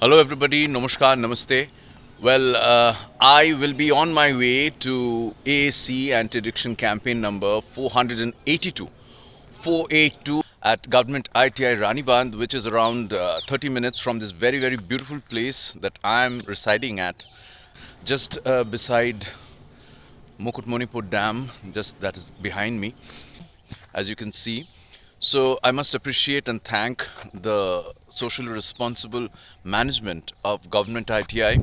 Hello, everybody. Namaskar, namaste. I will be on my way to AAC anti-addiction campaign number 482, 482 at Government ITI Raniband, which is around 30 minutes from this very, very beautiful place that I am residing at, just beside Mukutmonipur Dam, just that is behind me, as you can see. So I must appreciate and thank the socially responsible management of Government ITI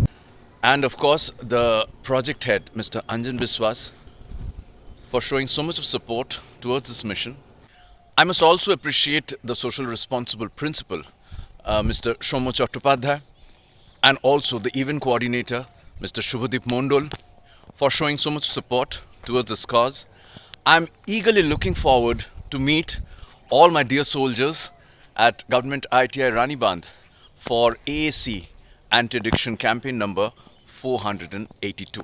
and of course the project head, Mr. Anjan Biswas, for showing so much of support towards this mission. I must also appreciate the social responsible principal, Mr. Shomo Chattopadhyay, and also the event coordinator, Mr. Shubhadeep Mondol, for showing so much support towards this cause. I'm eagerly looking forward to meet all my dear soldiers at Government ITI Raniband for AAC anti-addiction campaign number 482.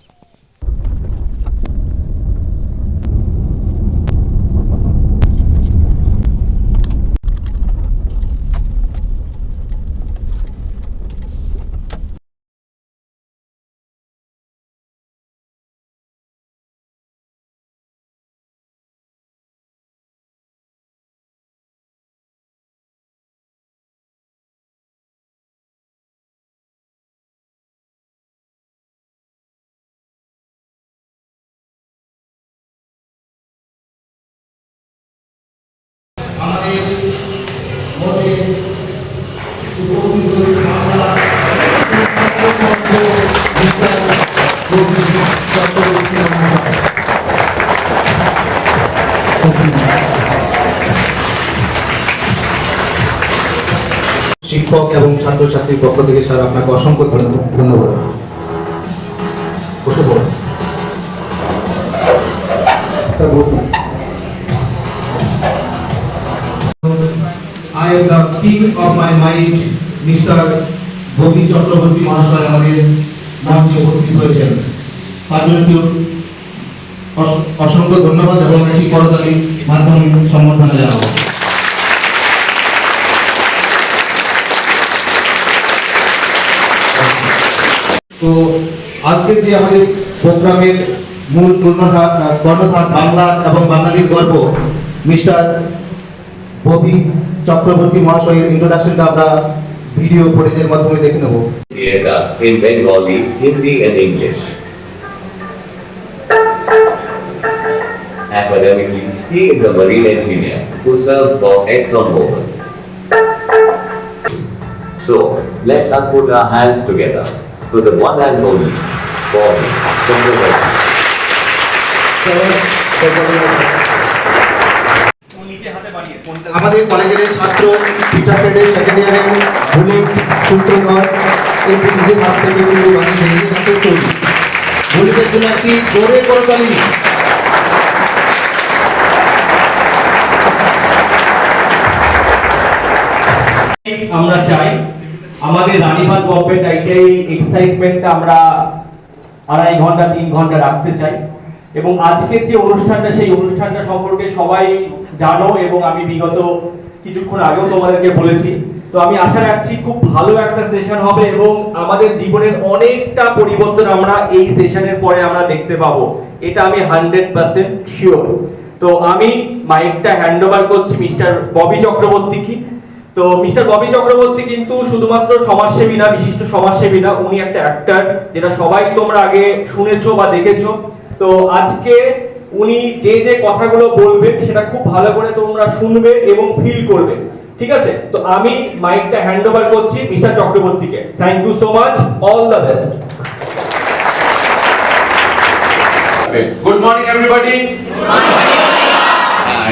আমাদের মধ্যে শিক্ষক এবং ছাত্রছাত্রীর পক্ষ থেকে sir আপনাকে অসংখ্য ধন্যবাদ। বসে পড়ুন। বসুন। I am the king of my mind, Mr. Bobby Chakraborty মহাশয় আমাদের মঞ্চে উপস্থিত হয়েছেন। তার জন্য অসংখ্য ধন্যবাদ এবং একটি করতালির মাধ্যমে সম্বর্ধনা জানাবো। তো আজকের যে আমাদের প্রোগ্রামের মূল কর্ণধার বাংলা এবং বাঙালির গর্ব মিস্টার ববি চক্রবর্তী মহাশয়ের ইন্ট্রোডাকশনটা আমরা ভিডিও ফুটেজের মাধ্যমে দেখে নেব। In Bengali, Hindi and English. Academically, he is a marine engineer who served for ExxonMobil. So, let us put our hands together for the one and only Bobby Chakraborty. আমাদের কলেজের ছাত্র Peter টেডের second ইয়ারের bullet সূত্রধর এই নিজের হাত থেকে কিন্তু নিজের হাতে তৈরি বুলেটের জন্য একটি জোরে করতালি। আমরা চাই আমাদের রানীবাঁধ গভর্নমেন্ট আইটিআই এক্সাইটমেন্টটা আমরা 2.5 ঘন্টা 3 ঘন্টা রাখতে চাই এবং আজকের যে অনুষ্ঠানটা সেই অনুষ্ঠানটা সম্পর্কে সবাই জানো এবং আমি বিগত কিছুক্ষণ আগেও তোমাদেরকে বলেছি। তো আমি আশা রাখছি খুব ভালো একটা সেশন হবে এবং আমাদের জীবনের অনেকটা পরিবর্তন আমরা এই সেশনের পরে আমরা দেখতে পাবো, এটা আমি 100% শিওর। তো আমি মাইকটা হ্যান্ডওভার করছি মিস্টার ববি চক্রবর্তীকে। তো মিস্টার ববি চক্রবর্তী কিন্তু শুধুমাত্র সমাজসেবী না, বিশিষ্ট সমাজসেবী না, উনি একটা অ্যাক্টর, যেটা সবাই তোমরা আগে শুনেছো বা দেখেছো। তো আজকে উনি যে যে কথাগুলো বলবেন সেটা খুব ভালো করে তোমরা শুনবে এবং ফিল করবে, ঠিক আছে? তো আমি মাইকটা হ্যান্ডওভার করছি মিস্টার চক্রবর্তীকে। Thank you so much, all the best. Good morning everybody.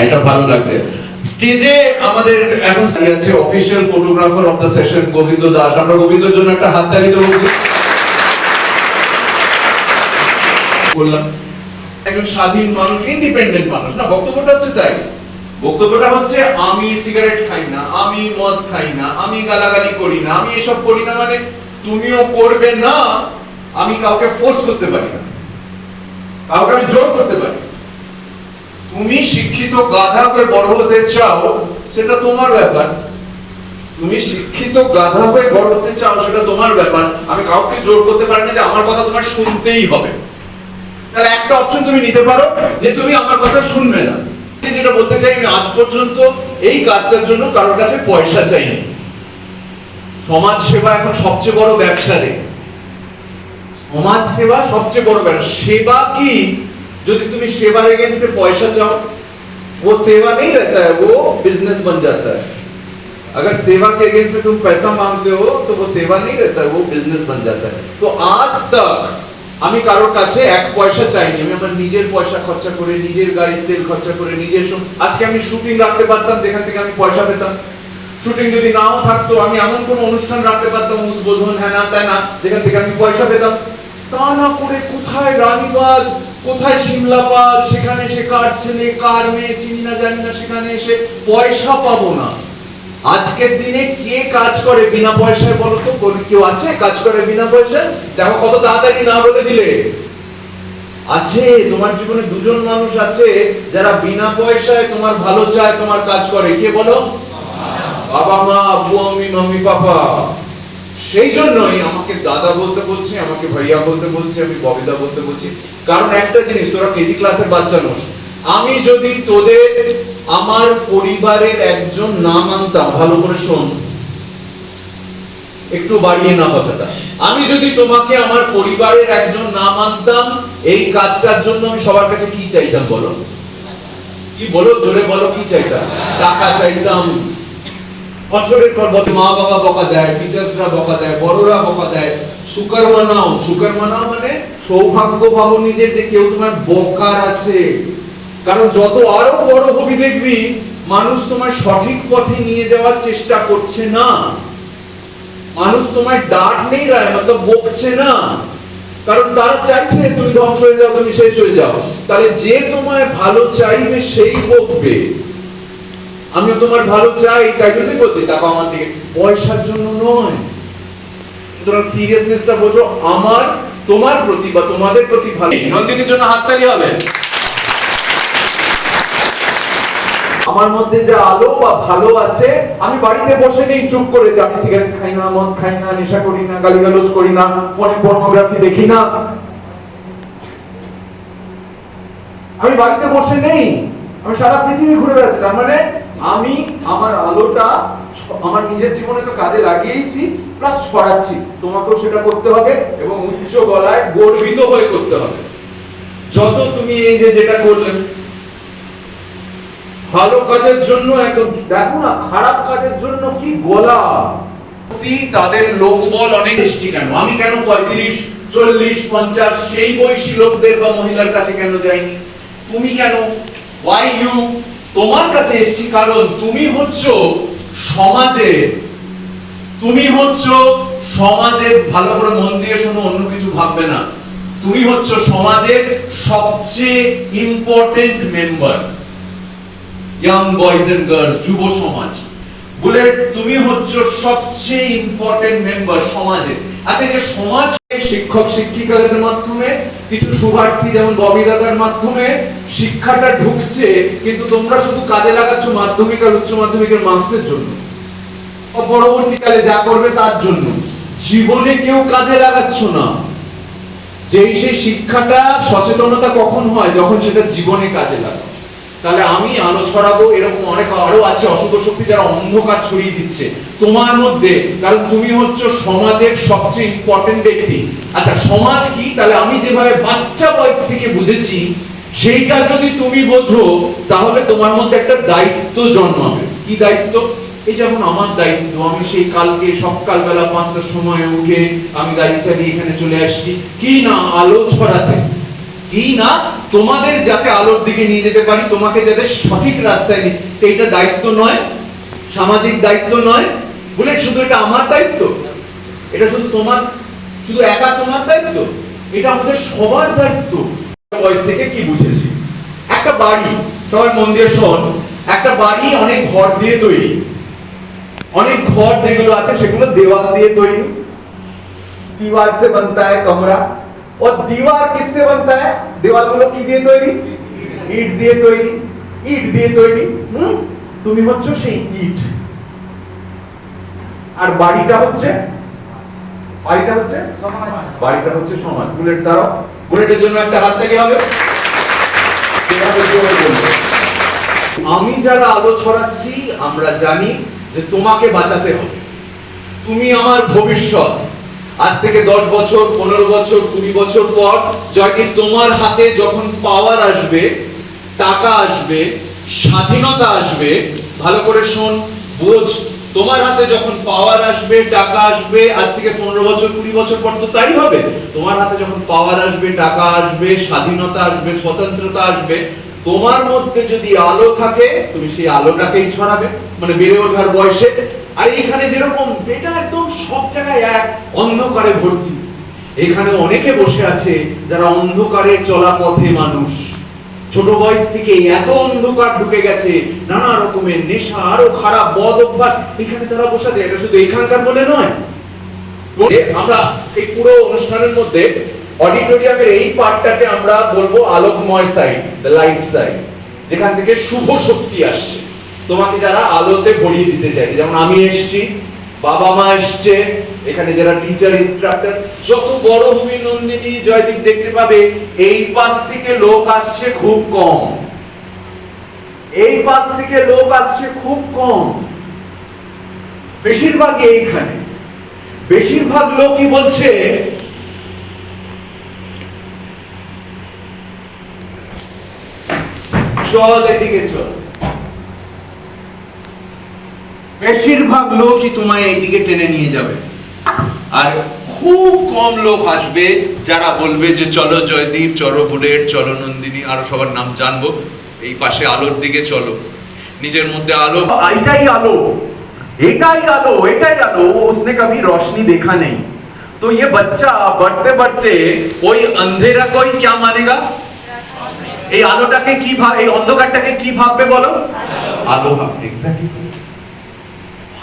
এটা ভালো লাগছে। স্টেজে আমাদের এখন আছে official photographer of the session Gobinda Das. আমরা গোবিন্দর জন্য একটা হাততালি দেবো। বললাম একজন স্বাধীন মানুষ, ইন্ডিপেন্ডেন্ট মানুষ না, বক্তব্যটা হচ্ছে তাই। বক্তব্যটা হচ্ছে আমি সিগারেট খাই না, আমি মদ খাই না, আমি গালাগালি করি না, আমি এসব করি না, মানে তুমিও করবে না। আমি কাউকে ফোর্স করতে পারি না, কাউকে আমি জোর করতে পারি। তুমি শিক্ষিত গাধা হয়ে বড় হতে চাও, সেটা তোমার ব্যাপার। তুমি শিক্ষিত গাধা হয়ে বড় হতে চাও, সেটা তোমার ব্যাপার। আমি কাউকে জোর করতে পারি না যে আমার কথা তোমার শুনতেই হবে। তাহলে একটা অপশন তুমি নিতে পারো যে তুমি আমার কথা শুনবে না। যেটা বলতে চাই, আমি আজ পর্যন্ত এই কাজটার জন্য কারোর কাছে পয়সা চাইনি। সমাজ সেবা এখন সবচেয়ে বড় ব্যবসা রে। সমাজ সেবা সবচেয়ে বড় ব্যবসা। সেবা কি? যদি তুমি সেবার এগেंस्ट পয়সা চাও, वो सेवा नहीं रहता है, वो बिजनेस बन जाता है। अगर सेवा के अगेंस्ट में तुम पैसा मांगते हो तो वो सेवा नहीं रहता है, वो बिजनेस बन जाता है। तो आज तक আমি কারোর কাছে এক পয়সা চাইনি। আমি আমার নিজের পয়সা খরচা করে, নিজের গাড়ির তেল খরচা করে, নিজের আজকে আমি শুটিং রাখতে পারতাম যেখান থেকে আমি পয়সা পেতাম। শুটিং যদি নাও থাকতো, আমি এমন কোনো অনুষ্ঠান রাখতে পারতাম, উদ্বোধন হ্যাঁ না তাই না, যেখান থেকে আমি পয়সা পেতাম। তা না করে কোথায় রানীবাগ, কোথায় সিমলাপাল, সেখানে সে কার ছেলে কার মেয়ে চিনি না জানি না, সেখানে এসে পয়সা পাবো না। আজকের দিনে কে কাজ করে বিনা পয়সায় বলো তো? কেউ আছে কাজ করে বিনা পয়সায়? দেখো কত তাড়াতাড়ি না বলে দিলে। আছে, তোমার জীবনে দুজন মানুষ আছে যারা বিনা পয়সায় তোমার ভালো চায়, তোমার কাজ করে। কে বলো? বাবা মা, আব্বু আম্মি, মাম্মি পাপা। সেই জন্যই আমাকে দাদা বলতে বলছি, আমাকে ভাইয়া বলতে বলছি, আমি ববিদা বলতে বলছি। কারণ একটা জিনিস, তোরা কেজি ক্লাসের বাচ্চা নোস। আমি যদি তোদের আমার পরিবারের একজন না মানতাম, ভালো করে শোন, একটু বাড়িয়ে না কথাটা, আমি যদি তোমাকে আমার পরিবারের একজন না মানতাম, এই কাজটার জন্য আমি সবার কাছে কি চাইতাম বলো? কি বলো, জোরে বলো, কি চাইতাম? টাকা চাইতাম। বছরের পর বছর মা বাবা বকা দেয়, টিচার্সরা বকা দেয়, বড়রা বকা দেয়। শুকর মানাও। শুকর মানাও মানে সৌভাগ্য ভাবো নিজের যে কেউ তোমার বকার আছে। কারণ যত আরো বড় হবি দেখবি মানুষ তোমার সঠিক পথে নিয়ে যাওয়ার চেষ্টা করছে না। মানুষ তোমার ডাক নেই রায়, মতলব বকছে না। কারণ তারা চাইছে তুমি ধ্বংস হয়ে যাও, তুমি শেষ হয়ে যাও। তাহলে যে তোমায় ভালো চাইবে সেই বকবে। আমিও তোমার ভালো চাই, তাই জন্যই বলছি টাকা আমার দিকে, পয়সার জন্য নয়। সুতরাং সিরিয়াসনেসটা বোঝো আমার তোমার প্রতি বা তোমাদের প্রতি ভালো। নন্দিনীর জন্য হাততালি হবে। আমার মধ্যে যে আলো বা ভালো আছে, আমি বাড়িতে বসে নেই চুপ করে যে আমি সিগারেট খাই না, মদ খাই না, নেশা করি না, গালিগালাজ করি না, ফোনে পর্নোগ্রাফি দেখি না। আমি বাড়িতে বসে নেই, আমি সারা পৃথিবী ঘুরে বেড়াচ্ছি। তার মানে আমি আমার আলোটা আমার নিজের জীবনে তো কাজে লাগিয়েছি, প্লাস ছড়াচ্ছি। তোমাকেও সেটা করতে হবে এবং উচ্চ গলায় গর্বিত হয়ে করতে হবে। যত তুমি এই যে যেটা করলে ভালো কাজের জন্য, একদম দেখো না খারাপ কাজের জন্য কি গলা। তাদের লোকবল অনেক এসছি কেন? আমি কেন 35, 40, 50 সেই বয়সী লোকদের বা মহিলার কাছে কেন যাইনি? তুমি কেন? why you? তোমার কাছে এসছি কারণ তুমি হচ্ছো সমাজের, ভালো করে মন দিয়ে শোনো, অন্য কিছু ভাববে না। তুমি হচ্ছো সমাজের সবচেয়ে important member. Young boys and girls, যুব সমাজ বলে তুমি হচ্ছো সবচেয়ে ইম্পর্টেন্ট মেম্বার সমাজের। আচ্ছা, এই যে সমাজ, শিক্ষক শিক্ষিকাদের মাধ্যমে, কিছু শুভার্থী যেমন ববি দাদার মাধ্যমে শিক্ষাটা ঢুকছে, কিন্তু তোমরা শুধু কাজে লাগাচ্ছ মাধ্যমিক আর উচ্চ মাধ্যমিকের মার্কসের জন্য, পরবর্তীকালে যা করবে তার জন্য। জীবনে কেউ কাজে লাগাচ্ছ না। যেই সেই শিক্ষাটা, সচেতনতা কখন হয়? যখন সেটা জীবনে কাজে লাগে। তাহলে আমি আলো ছড়াবো, এরকম অনেক আরো আছে অশুভ শক্তি যারা অন্ধকার ছড়িয়ে দিচ্ছে তোমার মধ্যে, কারণ তুমি হচ্ছ সমাজের সবচেয়ে ইম্পর্টেন্ট ব্যক্তি। আচ্ছা, সমাজ কি? তাহলে আমি যেভাবে বাচ্চা বয়স থেকে বুঝেছি, সেইটা যদি তুমি বোঝো তাহলে তোমার মধ্যে একটা দায়িত্ব জন্মাবে। কি দায়িত্ব? এই যেমন আমার দায়িত্ব, আমি সেই কালকে সকালবেলা 5টার সময় উঠে আমি গাড়ি চালিয়ে এখানে চলে আসছি, কি না আলো ছড়াতে, কি না তোমাদের যাতে আলোর দিকে নিয়ে যেতে পারি, তোমাকে যাতে সঠিক রাস্তায় নিয়ে। এইটা দায়িত্ব নয়, সামাজিক দায়িত্ব নয় বলে শুধু এটা আমার দায়িত্ব, এটা শুধু তোমার, শুধু একা তোমার দায়িত্ব, এটা আমাদের সবার দায়িত্ব। বয়স থেকে কি বুঝেছি? একটা বাড়ি, সবাই মন দিয়ে শোন, একটা বাড়ি অনেক ঘর দিয়ে তৈরি। অনেক ঘর যেগুলো আছে সেগুলো দেওয়াল দিয়ে তৈরি। दीवार से बनता है कमरा, और दीवार किससे बनता है? দেওয়ালগুলো কি দিয়ে তৈরি? ইট দিয়ে তৈরি। ইট দিয়ে তৈরি। তুমি হচ্ছ সেই ইট। আর বাড়িটা হচ্ছে সমাজ। বুলেট দ্বারা বুলেটের জন্য একটা হাত থেকে হবে। আমি যারা আলো ছড়াচ্ছি আমরা জানি যে তোমাকে বাঁচাতে হবে, তুমি আমার ভবিষ্যৎ। আজ থেকে 10 বছর 15 বছর 20 বছর পর জয়দীপ তোমার হাতে যখন পাওয়ার আসবে, টাকা আসবে, স্বাধীনতা আসবে, ভালো করে শোন বোঝ, তোমার হাতে যখন পাওয়ার আসবে, টাকা আসবে, আজ থেকে 15 বছর 20 বছর পর তো তাই হবে। তোমার হাতে যখন পাওয়ার আসবে, টাকা আসবে, স্বাধীনতা আসবে, স্বতন্ত্রতা আসবে, তোমার মধ্যে যদি আলো থাকে তুমি সেই আলোটাকেই ছড়াবে, মানে বেড়ে ওঠার বয়সে। আর এখানে যেরকম এটা একদম সব জায়গায় এক অন্ধকারে ভর্তি, এখানে অনেকে বসে আছে যারা অন্ধকারে চলা পথে মানুষ, ছোট বয়স থেকে এত অন্ধকার ঢুকে গেছে, নানা রকমের নেশা, আরো খারাপ বদ অভ্যাস, এখানে তারা বসে আছে। এটা শুধু এখানকার বলে নয়, আমরা এই পুরো অনুষ্ঠানের মধ্যে অডিটোরিয়ামের এই পার্টটাকে আমরা বলবো আলোকময় সাইড, দ্য লাইট সাইড, যেখান থেকে শুভ শক্তি আসছে, তোমাকে যারা আলোতে ভরিয়ে দিতে চাইছে। যেমন আমি এসেছি, বাবা মা এসছে, এখানে যারা টিচার ইনস্ট্রাক্টর, যত বড় অভিনন্দিনী জয়দীপ দেখতে পাবে, এই পাশ থেকে লোক আসছে খুব কম, এই পাশ থেকে লোক আসছে খুব কম, বেশিরভাগই এইখানে। বেশিরভাগ লোকই বলছে চল এদিকে চল, বেশিরভাগ লোকই তোমায় এইদিকে টেনে নিয়ে যাবে। আর খুব কম লোক আসবে যারা বলবে যে চলো জয়দীপ, চলো বুলেট, চলো নন্দিনী, আরো সবার নাম জানবো, এই পাশে আলোর দিকে চলো, নিজের মধ্যে আলো, এটাই আলো, এটাই আলো, এটাই আলো। उसने कभी रोशनी देखा नहीं, तो ये बच्चा बढ़ते बढ़ते कोई अंधेरा कोई क्या मानेगा, এই আলোটাকে কি এই অন্ধকারটাকে কি ভাববে বলো, আলো ভাববে। এক্স্যাক্টলি,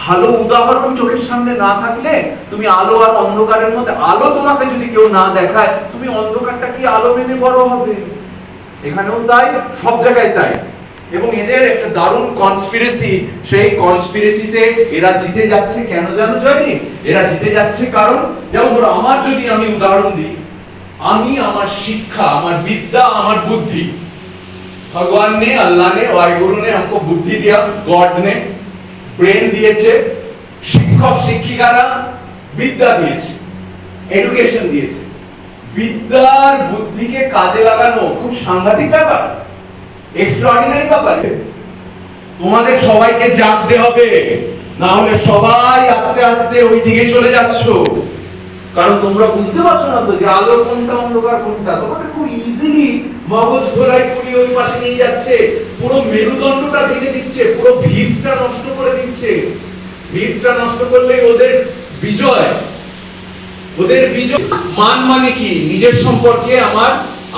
ভালো উদাহরণ চোখের সামনে না থাকলে তুমি আলো আর অন্ধকারের মধ্যে, আলো তোমাকে যদি কেউ না দেখায় তুমি অন্ধকারটা কি আলো মেনে বড় হবে। এখানেও তাই, সব জায়গায় তাই। এবং এদের একটা দারুণ কনস্পিরেসি, সেই কনস্পিরেসিতে এরা জিতে যাচ্ছে। কেন জানো জয়দীপ? এরা জিতে যাচ্ছে কারণ, যেমন ধরো আমার যদি আমি উদাহরণ দিই, আমি আমার শিক্ষা, আমার বিদ্যা, আমার বুদ্ধি, ভগবান ने, अल्लाह ने, वाहिगुरु ने हमको बुद्धि दिया, गॉड ने ব্রেন দিয়েছে, শিক্ষক শিক্ষিকারা বিদ্যা দিয়েছে, এডুকেশন দিয়েছে। বিদ্যার বুদ্ধিকে কাজে লাগানো খুব সাংঘাতিক ব্যাপার, এক্সট্রাঅর্ডিনারি ব্যাপার। তোমাদের সবাইকে জাগতে হবে, না হলে সবাই আস্তে আস্তে ওই দিকে চলে যাচ্ছ। কারণ তোমরা বুঝতে পারছো না তো যে আলো কোনটা, অন্ধকার কোনটা। তোমাকে খুব ইজিলি মগজ ধোলাই করে ওই পাশে নিয়ে যাচ্ছে, পুরো মেরুদণ্ডটা ভেঙে দিচ্ছে, পুরো ভিতটা নষ্ট করে দিচ্ছে। ভিতটা নষ্ট করলেই ওদের বিজয়, ওদের বিজয়। মান মানে কি? নিজের সম্পর্কে আমার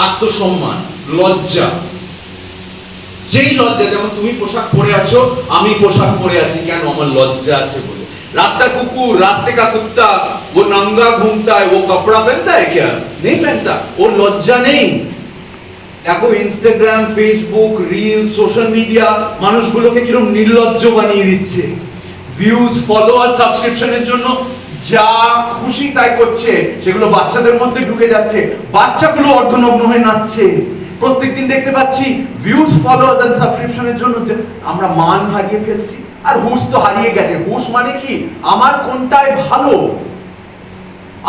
আত্মসম্মান, লজ্জা। যেই লজ্জা, যেমন তুমি পোশাক পরে আছো, আমি পোশাক পরে আছি, কেন? আমার লজ্জা আছে বলে। रास्ता कुकुर, रास्ते का कुत्ता, वो नंगा घूमता है, वो कपड़ा पहनता है क्या? नहीं पहनता, वो लज्जा नहीं। দেখো Instagram, Facebook, reel, social media মানুষগুলোকে কিরকম নির্লজ্জ বানিয়ে দিচ্ছে। ভিউজ, ফলোয়ার, সাবস্ক্রিপশনের জন্য যা খুশি তাই করছে, সেগুলো বাচ্চাদের মধ্যে ঢুকে যাচ্ছে। বাচ্চাগুলো অর্ধনগ্ন হয়ে নাচছে। প্রত্যেকদিন দেখতে পাচ্ছি ভিউজ, ফলোয়ার্স এন্ড সাবস্ক্রিপশনের জন্য আমরা মান হারিয়ে ফেলছি। আর হুশ তো হারিয়ে গেছে। হুশ মানে কি? আমার কোনটায় ভালো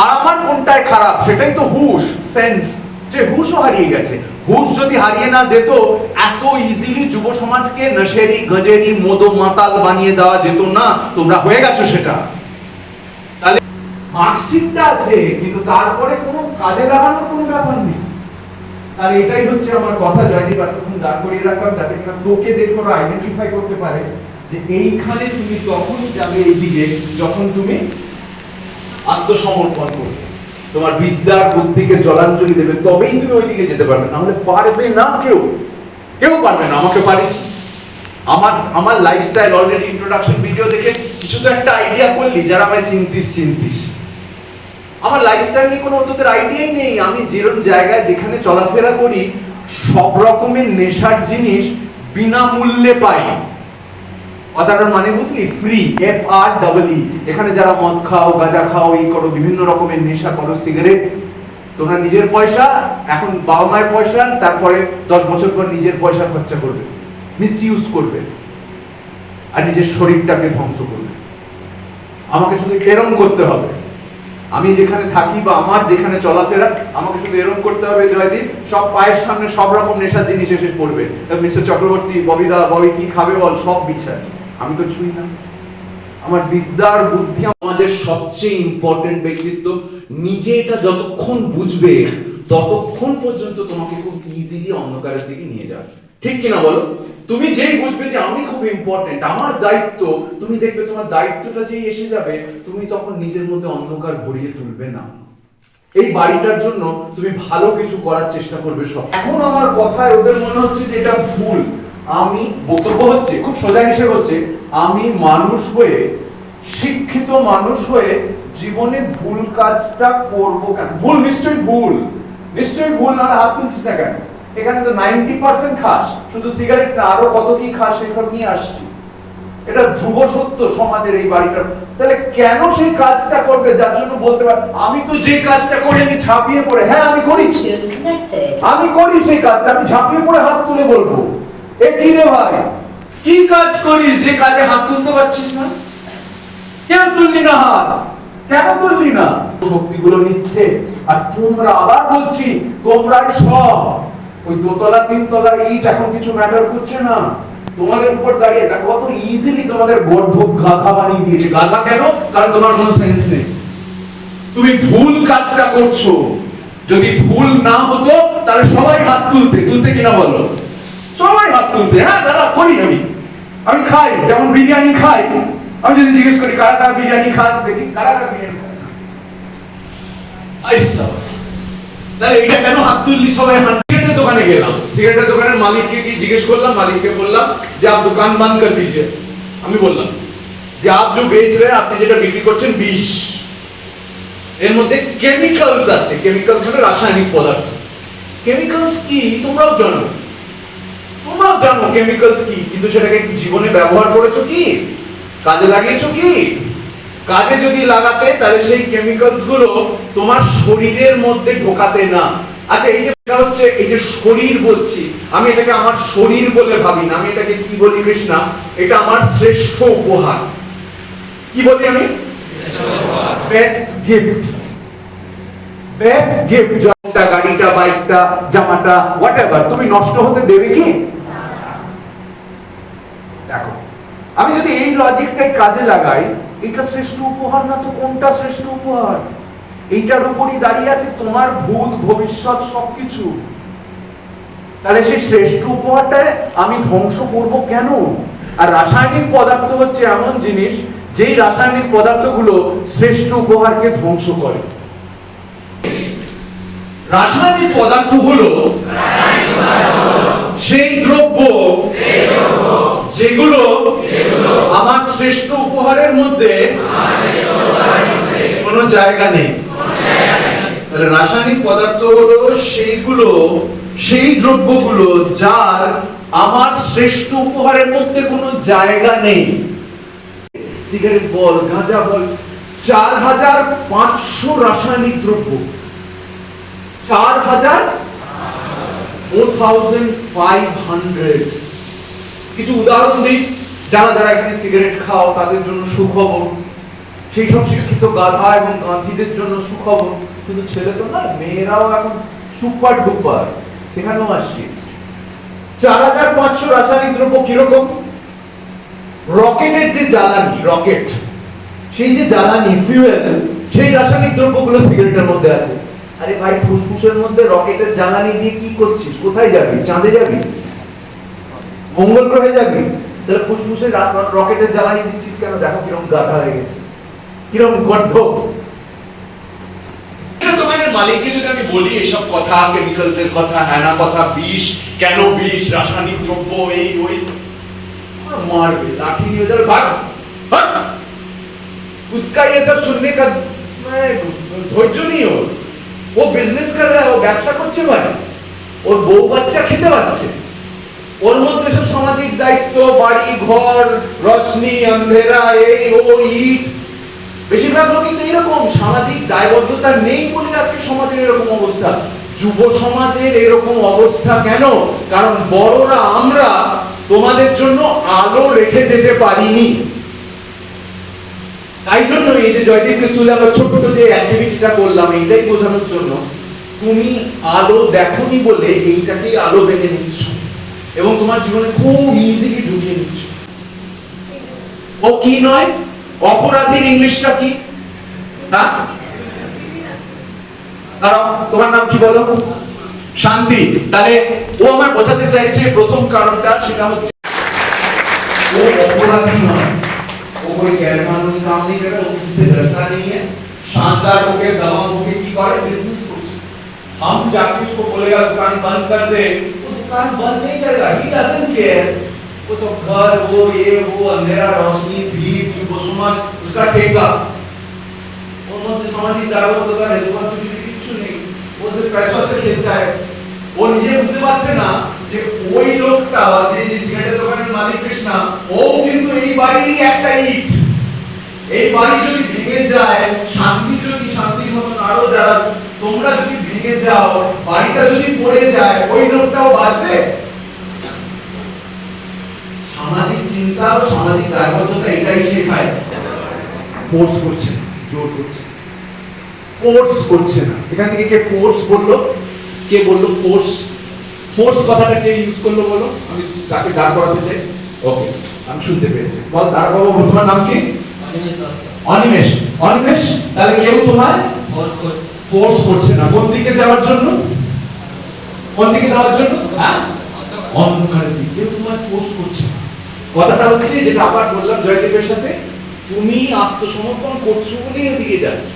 আর আমার কোনটায় খারাপ, সেটাই তো হুশ, সেন্স। যে হুশও হারিয়ে গেছে। হুশ যদি হারিয়ে না যেত, এত ইজিলি যুব সমাজকে নশেরি, গজেরি, মদো মাতাল বানিয়ে দেওয়া যেত না। তোমরা হয়ে গেছো সেটা। তাহলে মার্কশিটটা আছে, কিন্তু তারপরে কোনো কাজে লাগানোর কোনো ব্যাপার নেই। আর এটাই হচ্ছে আমার কথা। জয়দীপ এতক্ষণ দাঁড় করিয়ে রাখলাম যাতে কিনা তোকে দেখে ওরা আইডেন্টিফাই করতে পারে যে এইখানে তুমি তখনই যাবে এইদিকে যখন তুমি আত্মসমর্পণ করবে, তোমার বিদ্যার বুদ্ধিকে জলাঞ্জলি দেবে, তবেই তুমি ওইদিকে যেতে পারবে। না হলে পারবে না, কেউ পারবে না। আমাকে পারি, আমার লাইফস্টাইল অলরেডি ইন্ট্রোডাকশন ভিডিও দেখে কিছু তো একটা আইডিয়া করলি, যারা আমায় চিনতিস। আমার লাইফস্টাইল নিয়ে কোনো তোদের আইডিয়াই নেই। আমি যেরকম জায়গায় যেখানে চলাফেরা করি, সব রকমের নেশার জিনিস বিনামূল্যে পাই। কথাটার মানে বুঝলি? Free, FREE। এখানে যারা মদ খাও, গাঁজা খাও, এই করো, বিভিন্ন রকমের নেশা করো, সিগারেট, তোমরা নিজের পয়সা, এখন বাবা মায়ের পয়সা, তারপরে 10 বছর পর নিজের পয়সা খরচা করবে, মিসইউজ করবে, আর নিজের শরীরটাকে ধ্বংস করবে। আমাকে শুধু এরম করতে হবে, আমি যেখানে থাকি বা আমার যেখানে চলাফেরা, আমাকে শুধু এরম করতে হবে জয়দীপ, সব পায়ের সামনে সব রকম নেশার জিনিস এসে পড়বে। মিস্টার চক্রবর্তী, ববিদা, ববি কি খাবে বল, সব বিছে আছে, আমি তো ছুঁই না। আমার বিদ্যার বুদ্ধি, আমাদের সবচেয়ে ইম্পর্টেন্ট ব্যক্তিত্ব। নিজে এটা যতক্ষণ বুঝবে ততক্ষণ পর্যন্ত তোমাকে খুব ইজিলি অন্ধকারের দিকে নিয়ে যাবে, ঠিক কিনা বলো? তুমি যেই বুঝবে যে আমি খুব ইম্পর্টেন্ট, আমার দায়িত্ব, তুমি দেখবে তোমার দায়িত্বটা যেই এসে যাবে, তুমি তখন নিজের মধ্যে অন্ধকার ভরিয়ে তুলবে না। এই বাড়িটার জন্য তুমি ভালো কিছু করার চেষ্টা করবে সব। এখন আমার কথায় ওদের মনে হচ্ছে যে এটা ভুল। আমি বক্তব্য হচ্ছে খুব সোজা হিসেবে হচ্ছে, আমি মানুষ হয়ে, শিক্ষিত মানুষ হয়ে জীবনে ভুল কাজটা করব কেন? ভুল নিশ্চয়ই ভুল, নিশ্চয়ই ভুল, না হাত তুলছিস না কেন? এখানে তো 90% খাস, শুধু সিগারেট না, আরো কত কি খাস সেসব নিয়ে আসছি। এটা ধ্রুব সত্য সমাজের এই বাড়িটার। তাহলে কেন সেই কাজটা করবে যার জন্য বলতে পার আমি তো যে কাজটা করি আমি ঝাঁপিয়ে পড়ে, হ্যাঁ আমি করি, আমি করি সেই কাজটা, আমি ঝাঁপিয়ে পড়ে হাত তুলে বলবো, এ কি রে ভাই, কি কাজ করিস যে কাজে হাত তুলতে পারছিস না? কেন তুললি না হাত? কেন তুললি না? শক্তিগুলো নিচ্ছে, আর তোমরা, আবার বলছি, তোমরাই সব। ওই দোতলা তিনতলা ইট এখন কিছু ম্যাটার করছে না, তোমাদের উপর দাঁড়িয়ে দেখো কত ইজিলি তোমাদের গর্ধব গাধা বানিয়ে দিয়েছে। গাধা কেন? কারণ তোমার কোনো সেন্স নেই, তুমি ভুল কাজটা করছো। যদি ভুল না হতো তাহলে সবাই হাত তুলতে, তুলতে কিনা বলো? সবাই হাত তুলতে। হ্যাঁ দাদা করি, আমি খাই, যেমন বিরিয়ানি খাই। আমি যদি জিজ্ঞেস করি কারা কারা বিরিয়ানি খাস, দেখি কারা কারা বিরিয়ানি খায়। তাহলে এটা কেন হাত তুললি সবাই? সিগারেটের দোকানে গেলাম, সিগারেটের দোকানের মালিককে কি জিজ্ঞেস করলাম, মালিককে বললাম যে আপ দোকান বন্ধ কর দিজিয়ে। আমি বললাম যে আপ जो बेच रहे हैं, আপনি যেটা বিক্রি করছেন বিষ, এর মধ্যে কেমিক্যালস আছে। কেমিক্যালস মানে রাসায়নিক পদার্থ। কেমিক্যালস কি তোমরাও জানো, তোমরাও জানো কেমিক্যালস কি, কিন্তু সেটাকে জীবনে ব্যবহার করেছো কি, কাজে লাগিয়েছো কি? কাজে যদি লাগাতে তাহলে সেই কেমিক্যালস গুলো তোমার শরীরের মধ্যে ঢোকাতে না। আচ্ছা এই যে হচ্ছে, এই যে শরীর বলছি, আমি এটাকে আমার শরীর বলে ভাবি না, আমি এটাকে কি বলি কৃষ্ণা, এটা আমার শ্রেষ্ঠ উপহার। কি বলি আমি? Best gift. Best gift. জবটা, গাড়িটা, বাইকটা, জামাটা, হোয়াটএভার, তুমি নষ্ট হতে দেবে কি? দেখো আমি যদি এই লজিকটাই কাজে লাগাই, এটা শ্রেষ্ঠ উপহার না তো কোনটা শ্রেষ্ঠ উপহার? এইটার উপরই দাঁড়িয়ে আছে তোমার ভূত ভবিষ্যৎ সবকিছু। তাহলে সেই শ্রেষ্ঠ উপহারটায় আমি ধ্বংস করব কেন? আর রাসায়নিক পদার্থ হচ্ছে এমন জিনিস, যেই রাসায়নিক পদার্থগুলো শ্রেষ্ঠ উপহারকে ধ্বংস করে। রাসায়নিক পদার্থ হলো সেই দ্রব্য যেগুলো আমার শ্রেষ্ঠ উপহারের মধ্যে কোনো জায়গা নেই। তাহলে রাসায়নিক পদার্থ হলো সেইগুলো, সেই দ্রব্যগুলো যার আমার শ্রেষ্ঠ উপহারের মধ্যে কোনো জায়গা নেই। সিগারেট বল, গাঁজা বল, 4500 রাসায়নিক দ্রব্য, 4500। কিছু উদাহরণ দিই, যারা যারা এখানে সিগারেট খাও তাদের জন্য সুখবর, সেই সব শিক্ষিত গাধা এবং গাঁধীদের জন্য সুখবর। শুধু ছেলে তো না, মেয়েরাও এখন সুপার ডুপার, সেখানেও আসছে। 4500 রাসায়নিক দ্রব্য। কিরকম? রকেটের যে জ্বালানি, রকেট, সেই যে জ্বালানি, ফিউয়েল, সেই রাসায়নিক দ্রব্যগুলো সিগারেটের মধ্যে আছে। আরে ভাই, ফুসফুসের মধ্যে রকেটের জ্বালানি দিয়ে কি করছিস? কোথায় যাবি? চাঁদে যাবি? মঙ্গল গ্রহে যাবি? তাহলে ফুসফুসে রকেটের জ্বালানি দিচ্ছিস কেন? দেখো কিরকম গাধা হয়ে গেছে, কিরকম গর্ধব। দোকানের মালিককে যদি আমি বলি এসব কথা, কেমিক্যালস এর কথা, হ্যানা কথা, বিষ, কেন বিষ, রাসায়নিক দ্রব্য, এই ওই, मारবে, लाठी नहीं उधर भाग, उसका ये सब सुनने का ধৈর্য नहीं हो। वो बिजनेस कर रहा है, वो ব্যবসা করছে ভাই, ওর বউ বাচ্চা খেতে পাচ্ছে, ওর মধ্যে সব সামাজিক দায়িত্ব, বাড়ি ঘর, রশ্মি, অন্ধেরা, এই ও ইট, বেশিরভাগ লোক কিন্তু এরকম সামাজিক দায়বদ্ধতা নেই বলে আজকে সমাজের এরকম অবস্থা। যুব সমাজের এরকম অবস্থা কেন? কারণ বড়রা আমরা তোমাদের জন্য আলো রেখে যেতে পারিনি। তাই জন্য এই যে জয়দীপকে তুলে আমরা ছোট্ট যে অ্যাক্টিভিটিটা করলাম, এইটাই বোঝানোর জন্য তুমি আলো দেখোনি বলে এইটাকেই আলো বেঁধে নিচ্ছ এবং তোমার জীবনে খুব ইজিলি ঢুকিয়ে নিচ্ছ। ও কি নয়? অপরাধীর ইংলিশটা কি? হ্যাঁ, তোমার নাম কি বলো? শান্তি। তাহলে ও আমার বোঝাতে চাইছে প্রথম কারণটা সেটা হচ্ছে वो अपराधी नয়, वो कोई गैर कानूनी काम नहीं कर रहा, वो किसी से डरता नहीं है, शानदार होके दवाओं होके की करे बिजनेस कुछ। हम जाके उसको बोलेगा दुकान बंद कर दे, वो दुकान बंद नहीं करेगा, ही डजंट केयर। वो सब घर वो ये वो अंधेरा रोशनी भीड़ जुबसुमान उसका टेका, ওর মধ্যে সামাজিক দায়বদ্ধতা রেসপন্সিবিলিটি কিছু নেই, ও সির্ফ পয়সা से खेलता है। ও নিজে বুঝতে পারছে না যে ওই লোকটা যে সিগারেটের দোকানের মালিক কৃষ্ণা, ও কিন্তু এই বাড়িরই একটা ইট। এই বাড়ি যদি ভেঙে যায়, শান্তির মতন আরো যারা তোমরা যদি ভেঙে যাও, বাড়িটা যদি পড়ে যায়, ওই লোকটাও বাঁচবে? সামাজিক চিন্তা ও সামাজিক দায়বদ্ধতা এটাই শেখায়। ফোর্স করছে না, জোর করছে, ফোর্স করছে না। এখান থেকে কে ফোর্স বললো? কে বললো ফোর্স? ফোর্স কথাটা কে ইউজ করলো বলো? আমি তাকে দাঁড় করাতে চাই। ওকে, আমি শুনতে পেরেছি। বল দাঁড় বাবু, তোমার নাম কি? অনিমেষ। অনিমেষ, তাহলে কেউ তোমায় ফোর্স করছে না। কোন দিকে যাওয়ার জন্য? কোন দিকে যাওয়ার জন্য? হ্যাঁ, অন্ধকারের দিকে। কেউ তোমায় ফোর্স করছে না। কথাটা হচ্ছে যেটা আবার বললাম জয়দীপের সাথে, তুমি আত্মসমর্পণ করছো বলেই ওদিকে যাচ্ছে।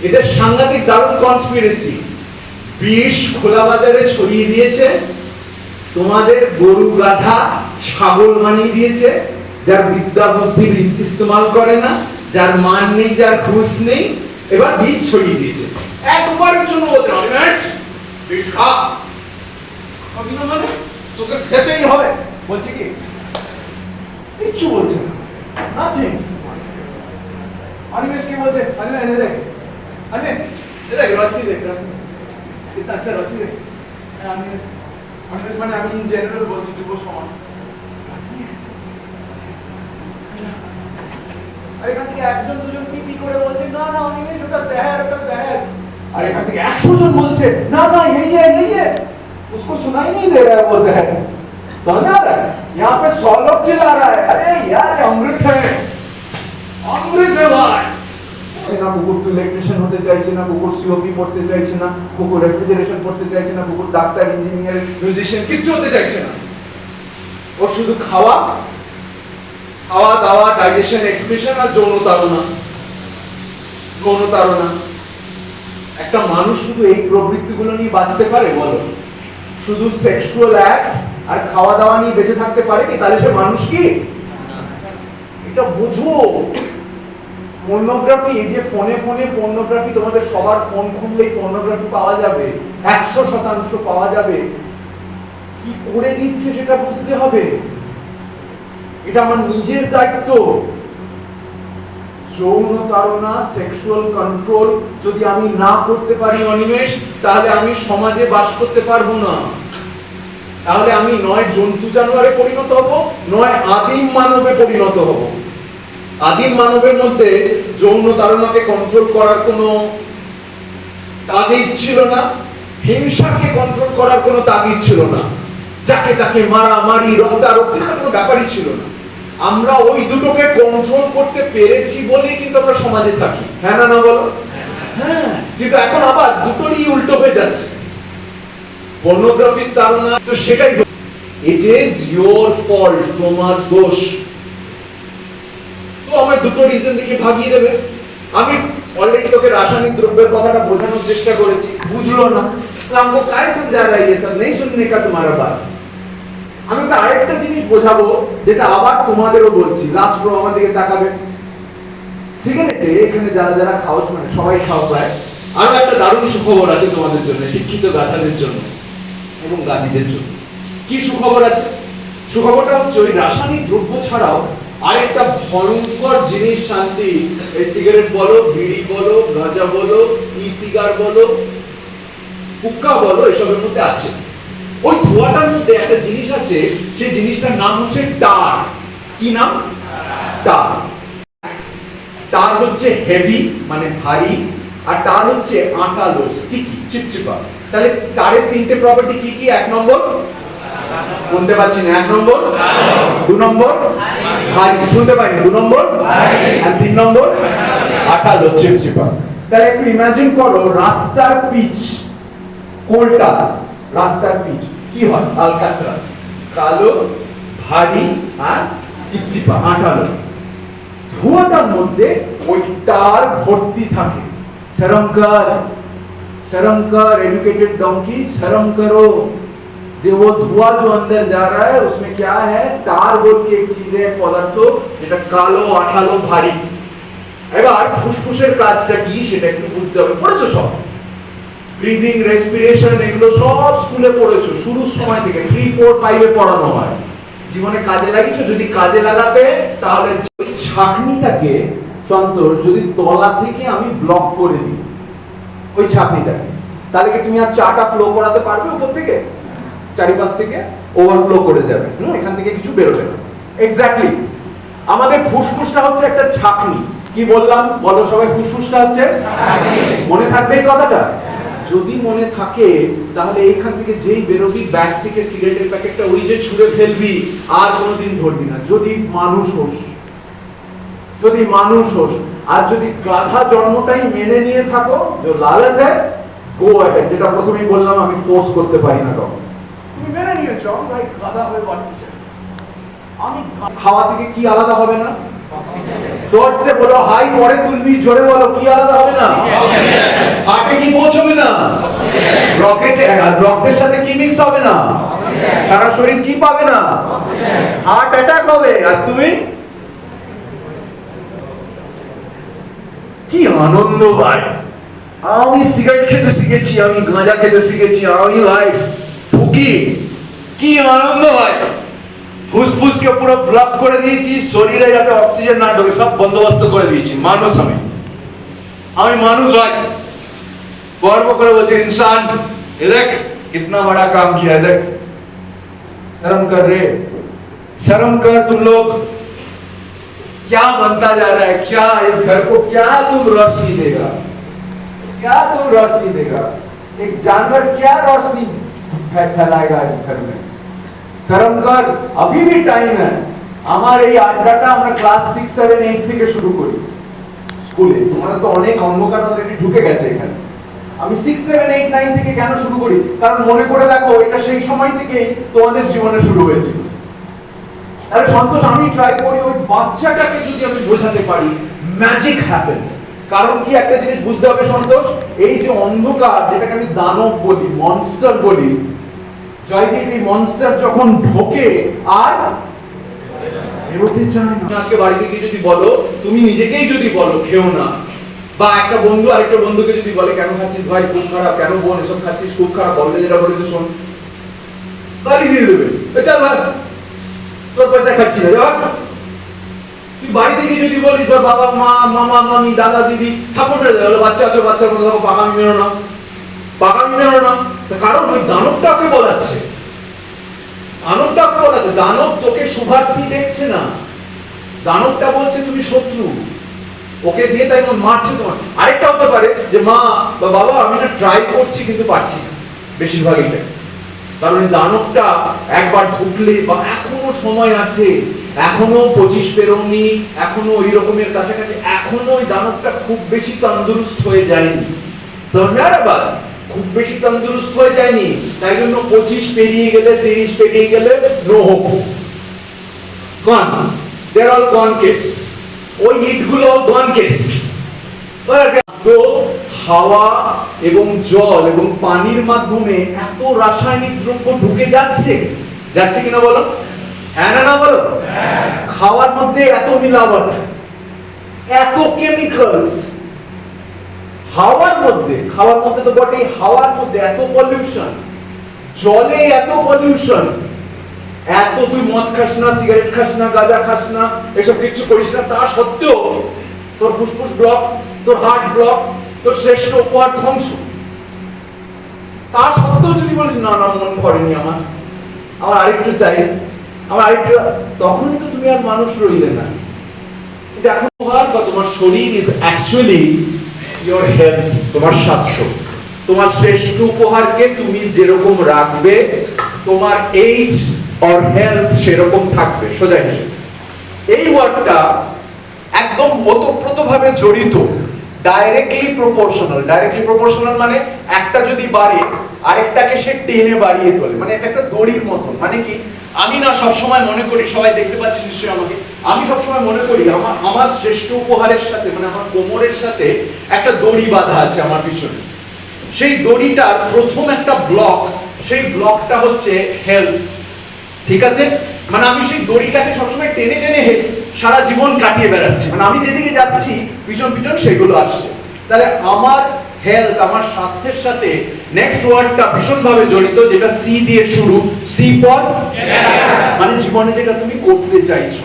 এদের সাংঘাতিক দারুণ কনস্পিরেসি। বিষ খোলা বাজারে ছড়িয়ে দিয়েছে, তোমাদের গরু গাধা ছাগল বানিয়ে দিয়েছে, যার বিদ্যা বুদ্ধির ইস্তেমাল করে না, যার মান নেই, যার ঘুষ নেই, এবার বিষ ছড়িয়ে দিয়েছে। একবারের জন্য বলছে অনিমেষ বিষ খা, মানে তোকে খেতেই হবে। বলছে কি? কিচ্ছু বলছে না, নাথিং। অনিমেষ কি বলছে? অনিমেষ দেখ, অনিমেষ দেখ, রশ্মি দেখ, রশ্মি कितना अच्छा रोशनी देख। মানে আমি ইন জেনারেল বলছি যুব সমাজ। আর এখান থেকে একজন দুজন পিপি করে বলছে না না অনিমেষ ওটা জহর, ওটা জহর। আর এখান থেকে 100 জন বলছে না না यही है, उसको सुनाई नहीं दे रहा है वो जहर। समझ आ रहा है? यहाँ पे 100 लोग चिल्ला रहा है, अरे यार ये अमृत है, अमृत है भाई। না কুকুর তো ইলেকট্রিশিয়ান হতে চাইছে না, কুকুর সিওপি পড়তে চাইছে না, কুকুর রেফ্রিজারেশন পড়তে চাইছে না, কুকুর ডাক্তার, ইঞ্জিনিয়ার, মিউজিশিয়ান কিচ্ছু হতে চাইছে না। ও শুধু খাওয়া দাওয়া, ডাইজেশন, এক্সপ্রেশন আর যৌন তাড়না। একটা মানুষ শুধু এই প্রবৃত্তিগুলো নিয়ে বাঁচতে পারে বলো? শুধু সেক্সুয়াল অ্যাক্ট আর খাওয়া দাওয়া নিয়ে বেঁচে থাকতে পারে কি? তাহলে সে মানুষ কি? এটা বুঝো। পর্নোগ্রাফি, এই যে ফোনে পর্নোগ্রাফি, তোমাদের সবার ফোন খুললেই পর্নোগ্রাফি পাওয়া যাবে, 100% পাওয়া যাবে। কি করে দিচ্ছে সেটা বুঝতে হবে। এটা আমার নিজের দায়িত্ব। যৌন তাড়না, সেক্সুয়াল কন্ট্রোল যদি আমি না করতে পারি অনিমেষ, তাহলে আমি সমাজে বাস করতে পারবো না। তাহলে আমি নয় জন্তু জানোয়ারে পরিণত হব, নয় আদিম মানবে পরিণত হব। আদিম মানবের মধ্যে যৌন তাড়নাকে কন্ট্রোল করার কোনো তাগিদ ছিল না, হিংসাকে কন্ট্রোল করার কোনো তাগিদ ছিল না, যাকে তাকে মারামারি রক্তারক্তি কোনো ব্যাপারই ছিল না। আমরা ওই দুটোকে কন্ট্রোল করতে পেরেছি বলেই কিন্তু আমরা সমাজে থাকি। হ্যাঁ না বলো? হ্যাঁ, কিন্তু এখন আবার দুটোরই উল্টো হয়ে যাচ্ছে। পর্নোগ্রাফির তাড়না তো সেটাই, ইট ইজ ইয়োর ফল্ট, তোমার দোষ। আমার দুটো রিজন দেখে ভাগিয়ে দেবে। আমি অলরেডি তোকে রাসায়নিক দ্রব্যের কথাটা বোঝানোর চেষ্টা করেছি, বুঝলো না। हमको काय समझा रहा है ये सब नहीं सुनने का तुम्हारा बात। আমি ওকে আরেকটা জিনিস বোঝাবো যেটা আবার তোমাদেরও বলছি। লাস্ট রো আমার দিকে তাকাবে। সিগারেটে এখানে যারা খাও, মানে সবাই খাও প্রায়। আরো একটা দারুণ সুখবর আছে তোমাদের জন্য, শিক্ষিত গাধাদের জন্য এবং গাদিদের জন্য। কি সুখবর আছে? সুখবরটা হচ্ছে ওই রাসায়নিক দ্রব্য ছাড়াও আরেকটা ভয়ঙ্কর জিনিস শান্তি, এই সিগারেট বলো, বিড়ি বলো, গাঁজা বলো, ই সিগার বলো, হুক্কা বলো, এসবের মধ্যে আছে। ওই ধোঁয়াটার মধ্যে একটা জিনিস আছে, সেই জিনিসটার নাম হচ্ছে টার। কি নাম? টার। টার হচ্ছে হেভি মানে ভারী, আর টার হচ্ছে আঠালো, স্টিকি, চিপচিপা। তাহলে টারের তিনটে প্রপার্টি কি কি? এক নম্বর, শুনতে পাচ্ছি না, এক নম্বর, দু নম্বর ভারী, শুনতে পাইনি, দু নম্বর, আর তিন নম্বর আঠালো, চিপচিপা। তাহলে একটু ইমাজিন করো রাস্তার পিচ, কোলটা রাস্তার পিচ কি হয়? আলকাতরা, কালো, ভারী আর চিপচিপা, আঠালো। ধোঁয়াটার মধ্যে ওই টার ভর্তি থাকে। शर्म कर एजुकेटेड डोंकी, शर्म करो। जो वो धुआं जो अंदर जा रहा है उसमें क्या है? टार बोल के एक चीज है, पदार्थ যেটা কালো, আঠালো, ভারী। এবার ফুসফুসের কাজটা কি সেটা একটু বুঝতে হবে। পড়েছো সব? ব্রিদিং, রেসপিরেশন, এগুলো সব স্কুলে পড়েছো, শুরুর সময় থেকে 3, 4, 5 এ পড়ানো হয়। জীবনে কাজে লাগিয়েছো? যদি কাজে লাগাতে তাহলে ওই ছাঁকনিটাকে সন্তোষ যদি তলা থেকে আমি ব্লক করে দিই ওই ছাঁকনিটাকে, তাহলে কি তুমি আর চাটা ফ্লো করাতে পারবে উপর থেকে? চারিপাশ থেকে ওভারফ্লো করে যাবে, এখান থেকে কিছু বেরোবে না। এক্স্যাক্টলি আমাদের ফুসফুসটা হচ্ছে একটা ছাঁকনি। কি বললাম বলো সবাই? ফুসফুসটা হচ্ছে ছাঁকনি। মনে থাকবে এই কথাটা? যদি মনে থাকে তাহলে এইখান থেকে যেই বেরোবি ব্যাগ থেকে সিগারেটের প্যাকেটটা ওই যে ছুঁড়ে ফেলবি, আর কোনোদিন ধরবি না। যদি মানুষ হোস, যদি মানুষ হোস, আর যদি গাধা জন্মটাই মেনে নিয়ে থাকো, যে লালত है গো अहेड, যেটা প্রথমেই বললাম আমি ফোর্স করতে পারি না কখনো। তুমি মেনে নিয়েছো আমি ভাই গাধা হয়ে বাড়তেছে, আমি হাওয়া থেকে কি আলাদা হবে না? অক্সিজেন। জোর সে বলো, হাই পরে তুলবি, জোরে বলো, কি আলাদা হবে না? হার্টে কি পৌঁছবে না? রকেটে রক্তের সাথে কি মিক্স হবে না? সারা শরীর কি পাবে না? হার্ট অ্যাটাক হবে। আর তুমি কি আনন্দ ভাই, আমি সিগারেট খেতে শিখেছি, আমি গাঁজা খেতে শিখেছি, আমি ভাই ফুকি, কি আনন্দ ভাই। ফুসফুসকে পুরো ব্লক করে দিয়েছি, শরীরে যাতে অক্সিজেন না ঢোকে সব বন্দোবস্ত করে দিয়েছি। মানুষ আমি মানুষ ভাই, গর্ব করে বলছি इंसान, ये देख कितना बड़ा काम किया है, देख शर्म कर रे, शर्म कर। तुम लोग क्या बनता जा रहा है, क्या इस घर को क्या तुम रोशनी देगा, क्या तुम रोशनी देगा? एक जानवर क्या रोशनी फैलाएगा इस घर में? शर्म कर, अभी भी टाइम है। আমার এই আড্ডাটা আমরা ক্লাস 6, 7, 8 থেকে শুরু করি স্কুলে। তোমাদের তো অনেক অন্ধকার অলরেডি ঢুকে গেছে এখানে। আমি 6, 7, 8, 9 থেকে কেন শুরু করি? কারণ মনে করে দেখো এটা সেই সময় থেকেই তোমাদের জীবনে শুরু হয়েছিল। আরে সন্তোষ, আমি ট্রাই করি ওই বাচ্চাটাকে যদি আমি বোঝাতে পারি ম্যাজিক হ্যাপেন্স। কারণ কি একটা জিনিস বুঝতে হবে সন্তোষ, এই যে অন্ধকার যেটাকে আমি দানব বলি, মনস্টার বলি, জয়দীপ এই মনস্টার যখন ঢোকে আর বেরোতে চায় না। আজকে বাড়িতে গিয়ে যদি বলো, তুমি নিজেকেই যদি বলো খেও না, বা একটা বন্ধু আরেকটা বন্ধুকে যদি বলে কেন খাচ্ছিস ভাই খুব খারাপ, কেন বোন এসব খাচ্ছিস খুব খারাপ, বলতে যেটা বলেছে শোন, গালি দিয়ে দেবে, চল ভাই তোর পয়সা খাচ্ছি না। তুই বাড়ি থেকে যদি বলিস বাবা মা মামা মামি দাদা দিদি সাপোর্ট করে দেবে, বাচ্চা আছো বাচ্চার মতো দেখো পাকামি মেরো না, পাকামি মেরো না। কারণ ওই দানবটাকে বলাচ্ছে, দানবটাকে বলাচ্ছে। দানব তোকে শুভার্থী দেখছে না, দানবটা বলছে তুমি শত্রু, ওকে দিয়ে তাই মারছে তোমার। আরেকটা হতে পারে যে মা বা বাবা আমি না ট্রাই করছি কিন্তু পারছি না, বেশিরভাগই তাই। কারণ দানবটা একবার ঢুকলে বা এখনো সময় আছে, এখনো 25 পেরোনি, এখনো ওই রকমের কাছাকাছি, এখনো ওই দানবটা খুব বেশি তন্দুরুস্ত হয়ে যায়নি। বাদ খুব বেশি তন্দুরুস্ত হয়ে যায়নি, তাই জন্য 25 পেরিয়ে গেলে 30 পেরিয়ে গেলে নো হোপ, গন, দে আর অল গন কেস। ওই ইটগুলো গন কেস। তো হাওয়া এবং জল এবং পানির মাধ্যমে এত রাসায়নিক দ্রব্য ঢুকে যাচ্ছে, যাচ্ছে কিনা বলো? হ্যাঁ না বলো? খাওয়ার মধ্যে এত মিলাবট, এত কেমিক্যালস, খাওয়ার মধ্যে তো বটেই, হাওয়ার মধ্যে এত পলিউশন, জলে এত পলিউশন, এত তুই মদ খাস না, সিগারেট খাস না, গাঁজা খাস না, এসব কিছু করিস না, তা সত্ত্বেও তোর ফুসফুস ব্লক, তোর হার্ট ব্লক, তোর শ্রেষ্ঠ উপহার ধ্বংস। তা সত্ত্বেও যদি বলিস না না মন ভরেনি আমার আরেকটু চাই, আমার আরেকটু, তখনই তো তুমি আর মানুষ রইলে না। দেখো উপহার বা তোমার শরীর ইজ অ্যাকচুয়ালি ইয়োর হেলথ, তোমার স্বাস্থ্য। তোমার শ্রেষ্ঠ উপহারকে তুমি যেরকম রাখবে, তোমার এইজ অর হেলথ সেরকম থাকবে। সোজা হিসেবে এই ওয়ার্ডটা একদম ওতপ্রোতভাবে জড়িত, ডাইরেক্টলি প্রপোর্শনাল। ডাইরেক্টলি প্রপোর্শনাল মানে একটা যদি বাড়ে আরেকটাকে সে টেনে বাড়িয়ে তোলে, মানে এটা একটা দড়ির মতন। মানে কি, আমি না সবসময় মনে করি, সবাই দেখতে পাচ্ছি নিশ্চয়ই আমাকে, আমি সবসময় মনে করি আমার শ্রেষ্ঠ উপহারের সাথে, মানে আমার কোমরের সাথে একটা দড়ি বাঁধা আছে আমার পিছনে। সেই দড়িটার প্রথম একটা ব্লক, সেই ব্লকটা হচ্ছে হেলথ। ঠিক আছে, মানে আমি সেই দড়িটাকে সবসময় টেনে টেনে সারা জীবন কাটিয়ে বেড়াচ্ছি, মানে আমি যেদিকে যাচ্ছি পিছন পিছন সেগুলো আসছে। তাহলে আমার হেলথ, আমার স্বাস্থ্যের সাথে নেক্সট ওয়ার্ডটা ভীষণভাবে জড়িত, যেটা সি দিয়ে শুরু, সি ফর মানে জীবনে যেটা তুমি করতে চাইছো।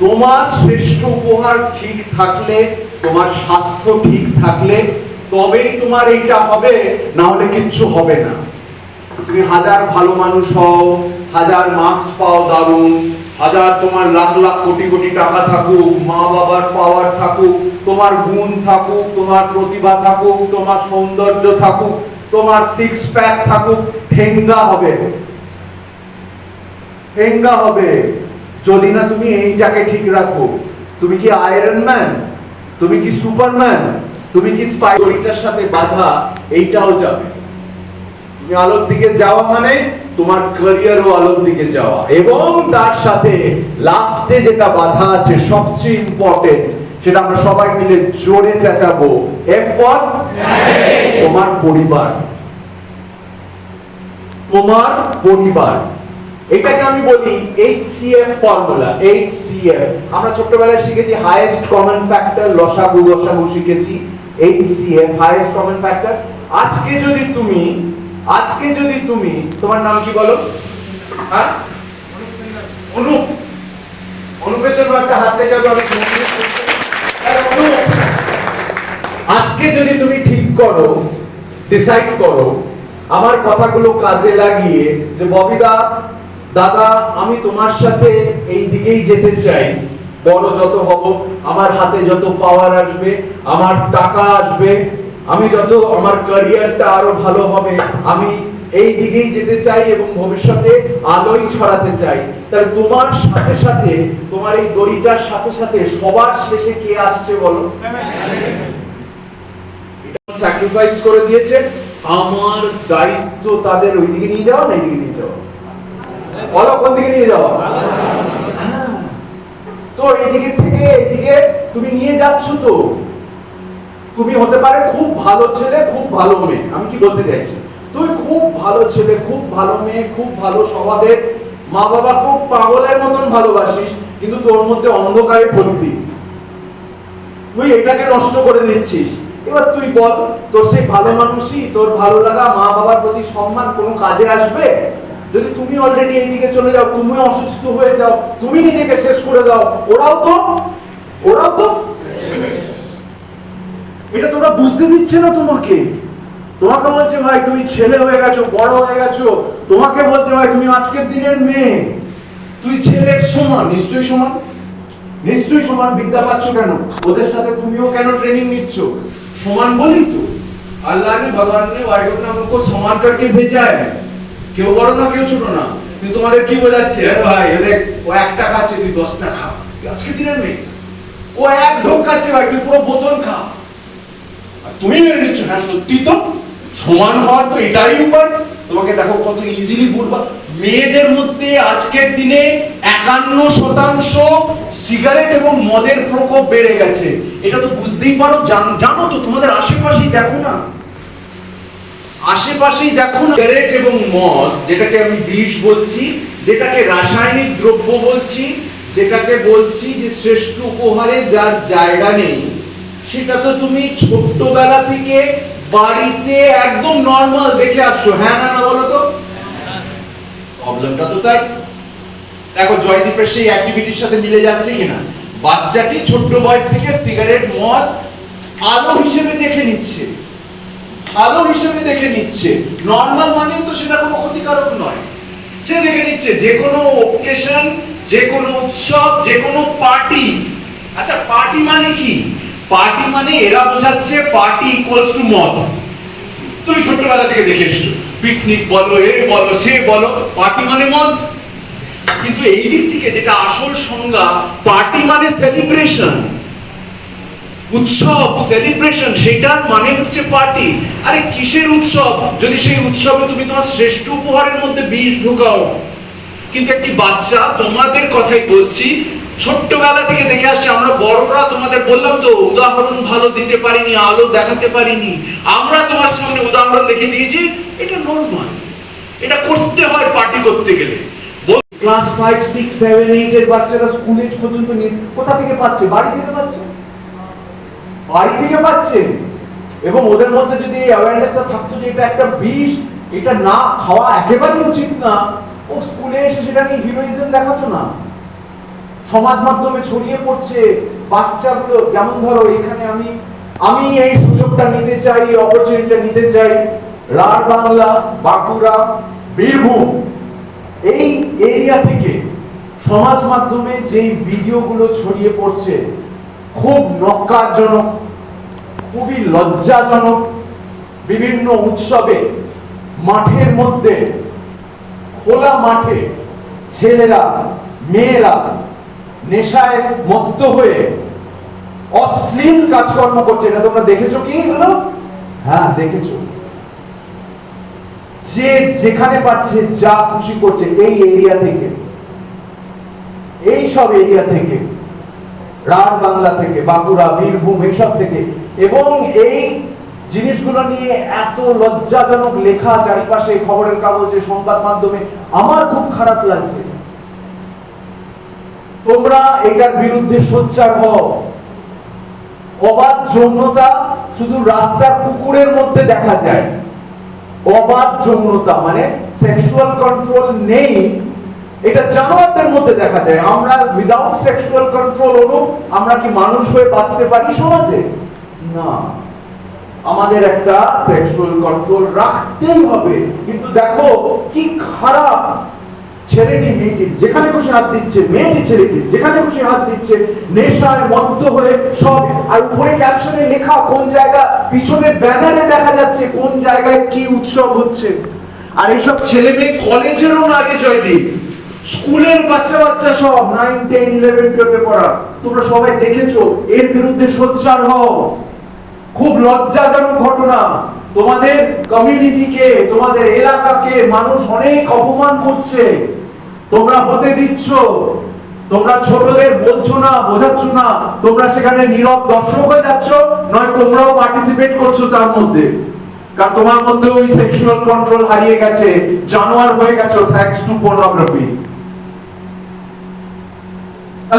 তোমার শ্রেষ্ঠ উপহার ঠিক থাকলে, তোমার স্বাস্থ্য ঠিক থাকলে তবেই তোমার এইটা হবে, না হলে কিচ্ছু হবে না। তুমি হাজার ভালো মানুষ হও, হাজার মার্কস পাও দারুণ, হাজার তোমার লাখ লাখ কোটি কোটি টাকা থাকুক, মা বাবার পাওয়ার থাকুক, তোমার গুণ থাকুক, তোমার প্রতিভা থাকুক, তোমার সৌন্দর্য থাকুক, তোমার সিক্স প্যাক থাকুক, ঠেঙ্গা হবে, ঠেঙ্গা হবে যদি না তুমি এইটাকে ঠিক রাখো। তুমি কি আয়রন ম্যান? তুমি কি সুপারম্যান? তুমি কি স্পাইডারের সাথে বাঁধা এইটাও যাবে। তুমি আলোর দিকে যাওয়া মানে তোমার ক্যারিয়ারও আলোর দিকে যাওয়া, এবং তার সাথে লাস্টে যেটা বাধা আছে সবচেয়ে ইম্পর্টেন্ট, সেটা আমরা সবাই মিলে জোরে চেঁচাবো, এফ ফর তোমার পরিবার। তোমার পরিবার, এটাকে আমি বলি HCF ফর্মুলা। HCF আমরা ছোটবেলায় শিখেছি, হাইয়েস্ট কমন ফ্যাক্টর, লসাগু গসাগু শিখেছি। HCF highest common factor. আজকে যদি তুমি তোমার নাম কি বলো? হ্যাঁ, অনুপ। অনুপের জন্য একটা হাত রেখে আমি আজকে যদি তুমি ঠিক করো, ডিসাইড করো, আমার কথাগুলো কাজে লাগিয়ে, যে ববিদা দাদা আমি তোমার সাথে এই দিকেই যেতে চাই, বড় যত হব, আমার হাতে যত পাওয়ার আসবে, আমার টাকা আসবে, আমি যত, আমার ক্যারিয়ারটা আরো ভালো হবে, আমি এই দিকেই যেতে চাই এবং ভবিষ্যতে আলোই ছড়াতে চাই, তাহলে তোমার সাথে সাথে, তোমার এই দড়িটার সাথে সাথে সবার শেষে কে আসছে বলো? স্যাক্রিফাইস করে দিয়েছে, আমার দায়িত্ব তাদের ওই দিকে নিয়ে যাওয়া না এইদিকে নিয়ে যাওয়া। বলো কোন দিকে নিয়ে যাওয়া? তো এইদিকে থেকে এইদিকে তুমি নিয়ে যাচ্ছ। তো তুমি হতে পারে খুব ভালো ছেলে, খুব ভালো মেয়ে। আমি কি বলতে চাইছি, তুই খুব ভালো ছেলে, খুব ভালো মেয়ে, খুব ভালো স্বভাবের, মা বাবা খুব পাগলের মতন ভালোবাসিস, কিন্তু তোর মধ্যে অন্ধকারে ভর্তি, তুই এটাকে নষ্ট করে দিচ্ছিস। এবার তুই বল, তোর সেই ভালো মানুষই, তোর ভালো লাগা, মা বাবার প্রতি সম্মান কোনো কাজে আসবে যদি তুমি অলরেডি এইদিকে চলে যাও, তুমি অসুস্থ হয়ে যাও, তুমি নিজেকে শেষ করে দাও? ওরাও তো এটা তোরা বুঝতে দিচ্ছে না তোমাকে। তোমাকে বলছে ভাই তুমি ছেলে হয়ে গেছো, বড় হয়ে গেছো, তোমাকে বলছে ভাই তুমি আজকের দিনের মেয়ে, তুই ছেলের সমান। নিশ্চয়ই সমান, নিশ্চয়ই সমান। বিদ্যা পাচ্ছ কেন? ওদের সাথে তুমিও কেন ট্রেনিং নিচ্ছ? সমান বলেই তো আল্লাহ ने भगवान ने वायुदेव ने हमको समान करके भेजा है। কেউ বড় না কেউ ছোট না, কিন্তু তোমাদের কি বোঝাচ্ছে, আরে ভাই দেখ ও একটা খাচ্ছে তুই 10টা খা, আজকে দিনের মেয়ে ও এক ঢোক খাচ্ছে ভাই তুই পুরো বোতল খা, আর তুমি মেনে নিচ্ছ। হ্যাঁ সত্যি তো, সমান হওয়ার তো এটাই উপায়। তোমাকে দেখো কত ইজিলি বুঝবা। মেয়েদের মধ্যে আজকের দিনে 51% সিগারেট এবং মদের প্রকোপ বেড়ে গেছে। এটা তো বুঝতেই পারো, জানো তো, তোমাদের আশেপাশেই দেখো না, আশেপাশেই দেখো না। সিগারেট এবং মদ, যেটাকে আমি বিষ বলছি, যেটাকে রাসায়নিক দ্রব্য বলছি, যেটাকে বলছি যে শ্রেষ্ঠ উপহারে যার জায়গা নেই, সেটা তো তুমি ছোট্টবেলা থেকে বাড়িতে একদম নরমাল দেখে আসছো। হ্যাঁ না না বলো তো? প্রবলেমটা তো তাই। দেখো জয়দীপের সেই অ্যাক্টিভিটির সাথে মিলে যাচ্ছে কিনা। বাচ্চাটি ছোট্ট বয়স থেকে সিগারেট মদ আলো হিসেবে দেখে নিচ্ছে, আলো হিসেবে দেখে নিচ্ছে। নর্মাল মানে তো সেটা কোনো ক্ষতিকারক নয়, সে দেখে নিচ্ছে যে কোনো ওকেশন, যে কোনো উৎসব, যে কোনো পার্টি। আচ্ছা পার্টি মানে কি? পার্টি মানে এরা বোঝাচ্ছে পার্টি ইকুয়ালস টু মদ। তুমি ছোট্টবেলা থেকে দেখে এসছো, পিকনিক বলো, এ বলো, সে বলো, পার্টি মানে মদ। কিন্তু এই দিক থেকে যেটা আসল সংজ্ঞা, পার্টি মানে সেলিব্রেশন, উৎসব, সেলিব্রেশন, সেটার মানে হচ্ছে পার্টি। আরে কিসের উৎসব যদি সেই উৎসবে তুমি তোমার শ্রেষ্ঠ উপহারের মধ্যে বিষ ঢুকাও? কিন্তু একটি বাচ্চা, তোমাদের কথাই বলছি, ছোট্টবেলা থেকে দেখে আসছে। আমরা বড়রা তোমাদের বললাম তো উদাহরণ ভালো দিতে পারিনি, আলো দেখাতে পারিনি, আমরা তোমার সামনে উদাহরণ দেখিয়ে দিয়েছি। এটা নরমাল, এটা করতে হয় পার্টি করতে গেলে। ক্লাস 5, 6, 7, 8 এর বাচ্চারা স্কুলে পর্যন্ত কোথা থেকে পাচ্ছে? বাড়ি থেকে পাচ্ছে, বাড়ি থেকে পাচ্ছে। এবং ওদের মধ্যে যদি অ্যাওয়ারনেসটা থাকতো যে এটা একটা বিষ, এটা না খাওয়া একেবারেই উচিত না, ও স্কুলে এসে সেটা নিয়ে হিরোইজম দেখাতো না। সমাজ মাধ্যমে ছড়িয়ে পড়ছে বাচ্চাগুলো। যেমন ধরো এখানে আমি এই সুযোগটা নিতে চাই, এই অপরচুনিটিটা নিতে চাই, রাঢ় বাংলা, বাঁকুড়া, বীরভূম এই এরিয়া থেকে সমাজ মাধ্যমে যেই ভিডিওগুলো ছড়িয়ে পড়ছে খুব নক্কারজনক, খুবই লজ্জাজনক। বিভিন্ন উৎসবে মাঠের মধ্যে, খোলা মাঠে ছেলেরা মেয়েরা নেশায় মত্ত হয়ে অশ্লীল কাজকর্ম করছে। এটা তোমরা দেখেছো কি এগুলো? হ্যাঁ দেখেছো। যে যেখানে পাচ্ছে যা খুশি করছে এই এরিয়া থেকে, এই সব এরিয়া থেকে, রাঢ় বাংলা থেকে, বাঁকুড়া, বীরভূম, এইসব থেকে। এবং এই জিনিসগুলো নিয়ে এত লজ্জাজনক লেখা চারিপাশে, খবরের কাগজে, সংবাদ মাধ্যমে, আমার খুব খারাপ লাগছে। তোমরা এটার বিরুদ্ধে সোচ্চার হও। অবাধ যৌনতা শুধু রাস্তার কুকুরের মধ্যে দেখা যায়। অবাধ যৌনতা মানে সেক্সুয়াল কন্ট্রোল নেই, এটা জানোয়ারদের মধ্যে দেখা যায়। আমরা উইদাউট সেক্সুয়াল কন্ট্রোল অনুপ আমরা কি মানুষ হয়ে বাঁচতে পারি সমাজে? না, আমাদের একটা সেক্সুয়াল কন্ট্রোল রাখতেই হবে। কিন্তু দেখো কি খারাপ, ছেলেটি মেয়েটির যেখানে খুশি হাত দিচ্ছে, মেয়েটি ছেলেটির যেখানে খুশি হাত দিচ্ছে, নেশায় মত্ত হয়ে সব। আর উপরে ক্যাপশনে লেখা কোন জায়গা, পিছনে ব্যানারে দেখা যাচ্ছে কোন জায়গায় কি উৎসব হচ্ছে। আর এইসব ছেলে মেয়ে কলেজেরও না রে জয়দীপ, স্কুলের বাচ্চা বাচ্চা সব 9, 10, 11, 12 পড়া। তোমরা সবাই দেখেছো, এর বিরুদ্ধে সোচ্চার হও। খুব লজ্জাজনক ঘটনা। তোমাদের কমিউনিটিকে, তোমাদের এলাকাকে মানুষ অনেক অপমান করছে, তোমরা হতে দিচ্ছ। তোমরা ছোটদের বলছো না, বোঝাচ্ছ না, তোমরা সেখানে নীরব দর্শক হয়ে যাচ্ছ, নয় তোমরাও পার্টিসিপেট করছো তার মধ্যে। কারণ তোমার মধ্যে ওই সেক্সুয়াল কন্ট্রোল হারিয়ে গেছে, জানোয়ার হয়ে গেছো থ্যাঙ্কস টু পর্নোগ্রাফি।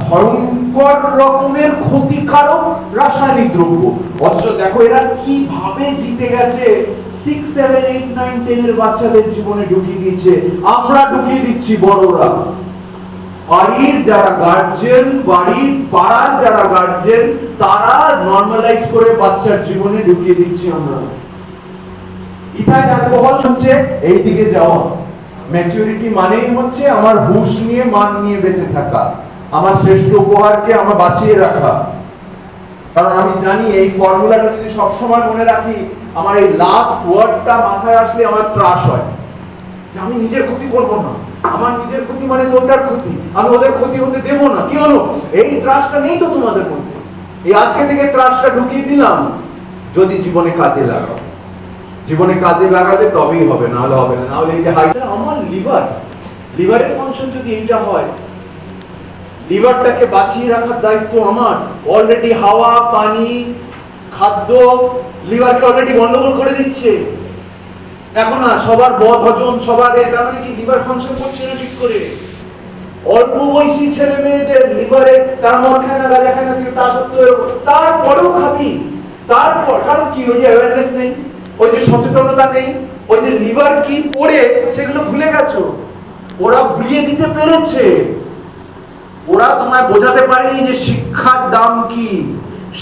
ভয়ঙ্কর রকমের ক্ষতিকারক রাসায়নিক দ্রব্য। অথচ দেখো এরা কিভাবে জিতে গেছে, 6, 7, 8, 9, 10 এর বাচ্চাদের জীবনে ঢুকিয়ে দিচ্ছে। আমরা ঢুকিয়ে দিচ্ছি বড়রা। বাড়ির যারা গার্জিয়ান, বাড়ির পাড়ার যারা গার্জিয়ান, তারা নরমালাইজ করে বাচ্চার জীবনে ঢুকিয়ে দিচ্ছি আমরা। ইথাইল অ্যালকোহল হচ্ছে এই দিকে যাওয়া। ম্যাচুরিটি মানেই হচ্ছে আমার হুঁশ নিয়ে, মান নিয়ে বেঁচে থাকা, আমার শ্রেষ্ঠ উপহারকে আমার বাঁচিয়ে রাখা। কারণ আমি জানি এই ফর্মুলাটা যদি সবসময় মনে রাখি, আমার এই লাস্ট ওয়ার্ডটা মাথায় আসলে আমার ত্রাস হয়। আমি নিজের ক্ষতি করবো না, আমার নিজের ক্ষতি মানে তোদের ক্ষতি, আমি ওদের ক্ষতি হতে দেবো না। কি হলো, এই ত্রাসটা নেই তো তোমাদের মধ্যে। এই আজকে থেকে ত্রাসটা ঢুকিয়ে দিলাম। যদি জীবনে কাজে লাগাও, জীবনে কাজে লাগালে তবেই হবে, না হলে হবে না। না হলে এই যে হাইটা আমার লিভারের ফাংশন যদি এইটা হয়, লিভারটাকে বাঁচিয়ে রাখার দায়িত্ব আমার। অলরেডি হাওয়া, পানি, খাদ্য লিভারকে অলরেডি গন্ডগোল করে দিচ্ছে। এখন না সবার বদ হজম, সবার তার মানে কি লিভার ফাংশন করছে না ঠিক করে। অল্প বয়সী ছেলে মেয়েদের লিভারে, তারা মদ খায় না, গাঁজা খায় না, তা সত্ত্বেও তারপরেও খাবি। তারপর কারণ কি, ওই যে অ্যাওয়ারনেস নেই, ওই যে সচেতনতা নেই, ওই যে লিভার কি পড়ে সেগুলো ভুলে গেছো। ওরা ভুলিয়ে দিতে পেরেছে। ওরা তোমায় বোঝাতে পারেনি যে শিক্ষার দাম কি।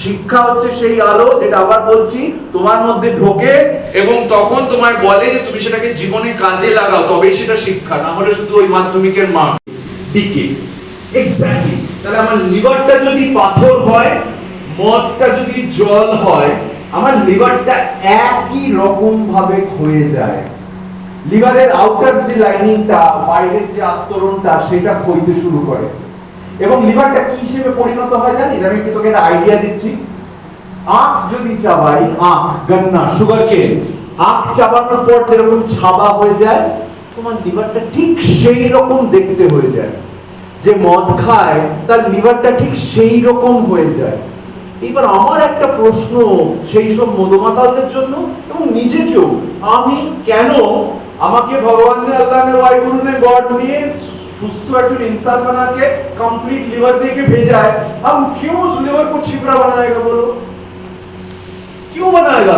শিক্ষা হচ্ছে সেই আলো যেটা আবার বলছি তোমার মধ্যে ঢোকে এবং তখন তোমায় বলে যে তুমি সেটাকে জীবনে কাজে লাগাও, তবেই সেটা শিক্ষা, না হলে শুধু ওই মাধ্যমিকের মার্ক টিকে। এক্স্যাক্টলি। তাহলে আমার লিভারটা যদি পাথর হয়, মদটা যদি জল হয়, আমার লিভারটা একই রকম ভাবে ক্ষয়ে যায়। লিভারের আউটার যে লাইনিংটা, বাইরের যে আস্তরণটা, সেটা ক্ষয়তে শুরু করে। এবং লিভারটা কি হিসেবে পরিণত হয় জানিস? আমি একটু তোকে একটা আইডিয়া দিচ্ছি। আখ যদি চাবাই, আখ গন্না সুগার কেন, আখ চাবানোর পর যেরকম ছাবা হয়ে যায়, তোমার লিভারটা ঠিক সেই রকম দেখতে হয়ে যায়। যে মদ খায় তার লিভারটা ঠিক সেই রকম হয়ে যায়। এবার আমার একটা প্রশ্ন সেই সব মদমাতালদের জন্য এবং নিজেকেও, আমি কেন, আমাকে ভগবান ने अल्लाह ने वाहिगुरु ने गॉड ने सुस्त একজন इंसान बना के कंप्लीट लिवर दे के भेजा है, हम क्यों उस लिवर को छिपरा बनाएगा? बोलो क्यों बनाएगा?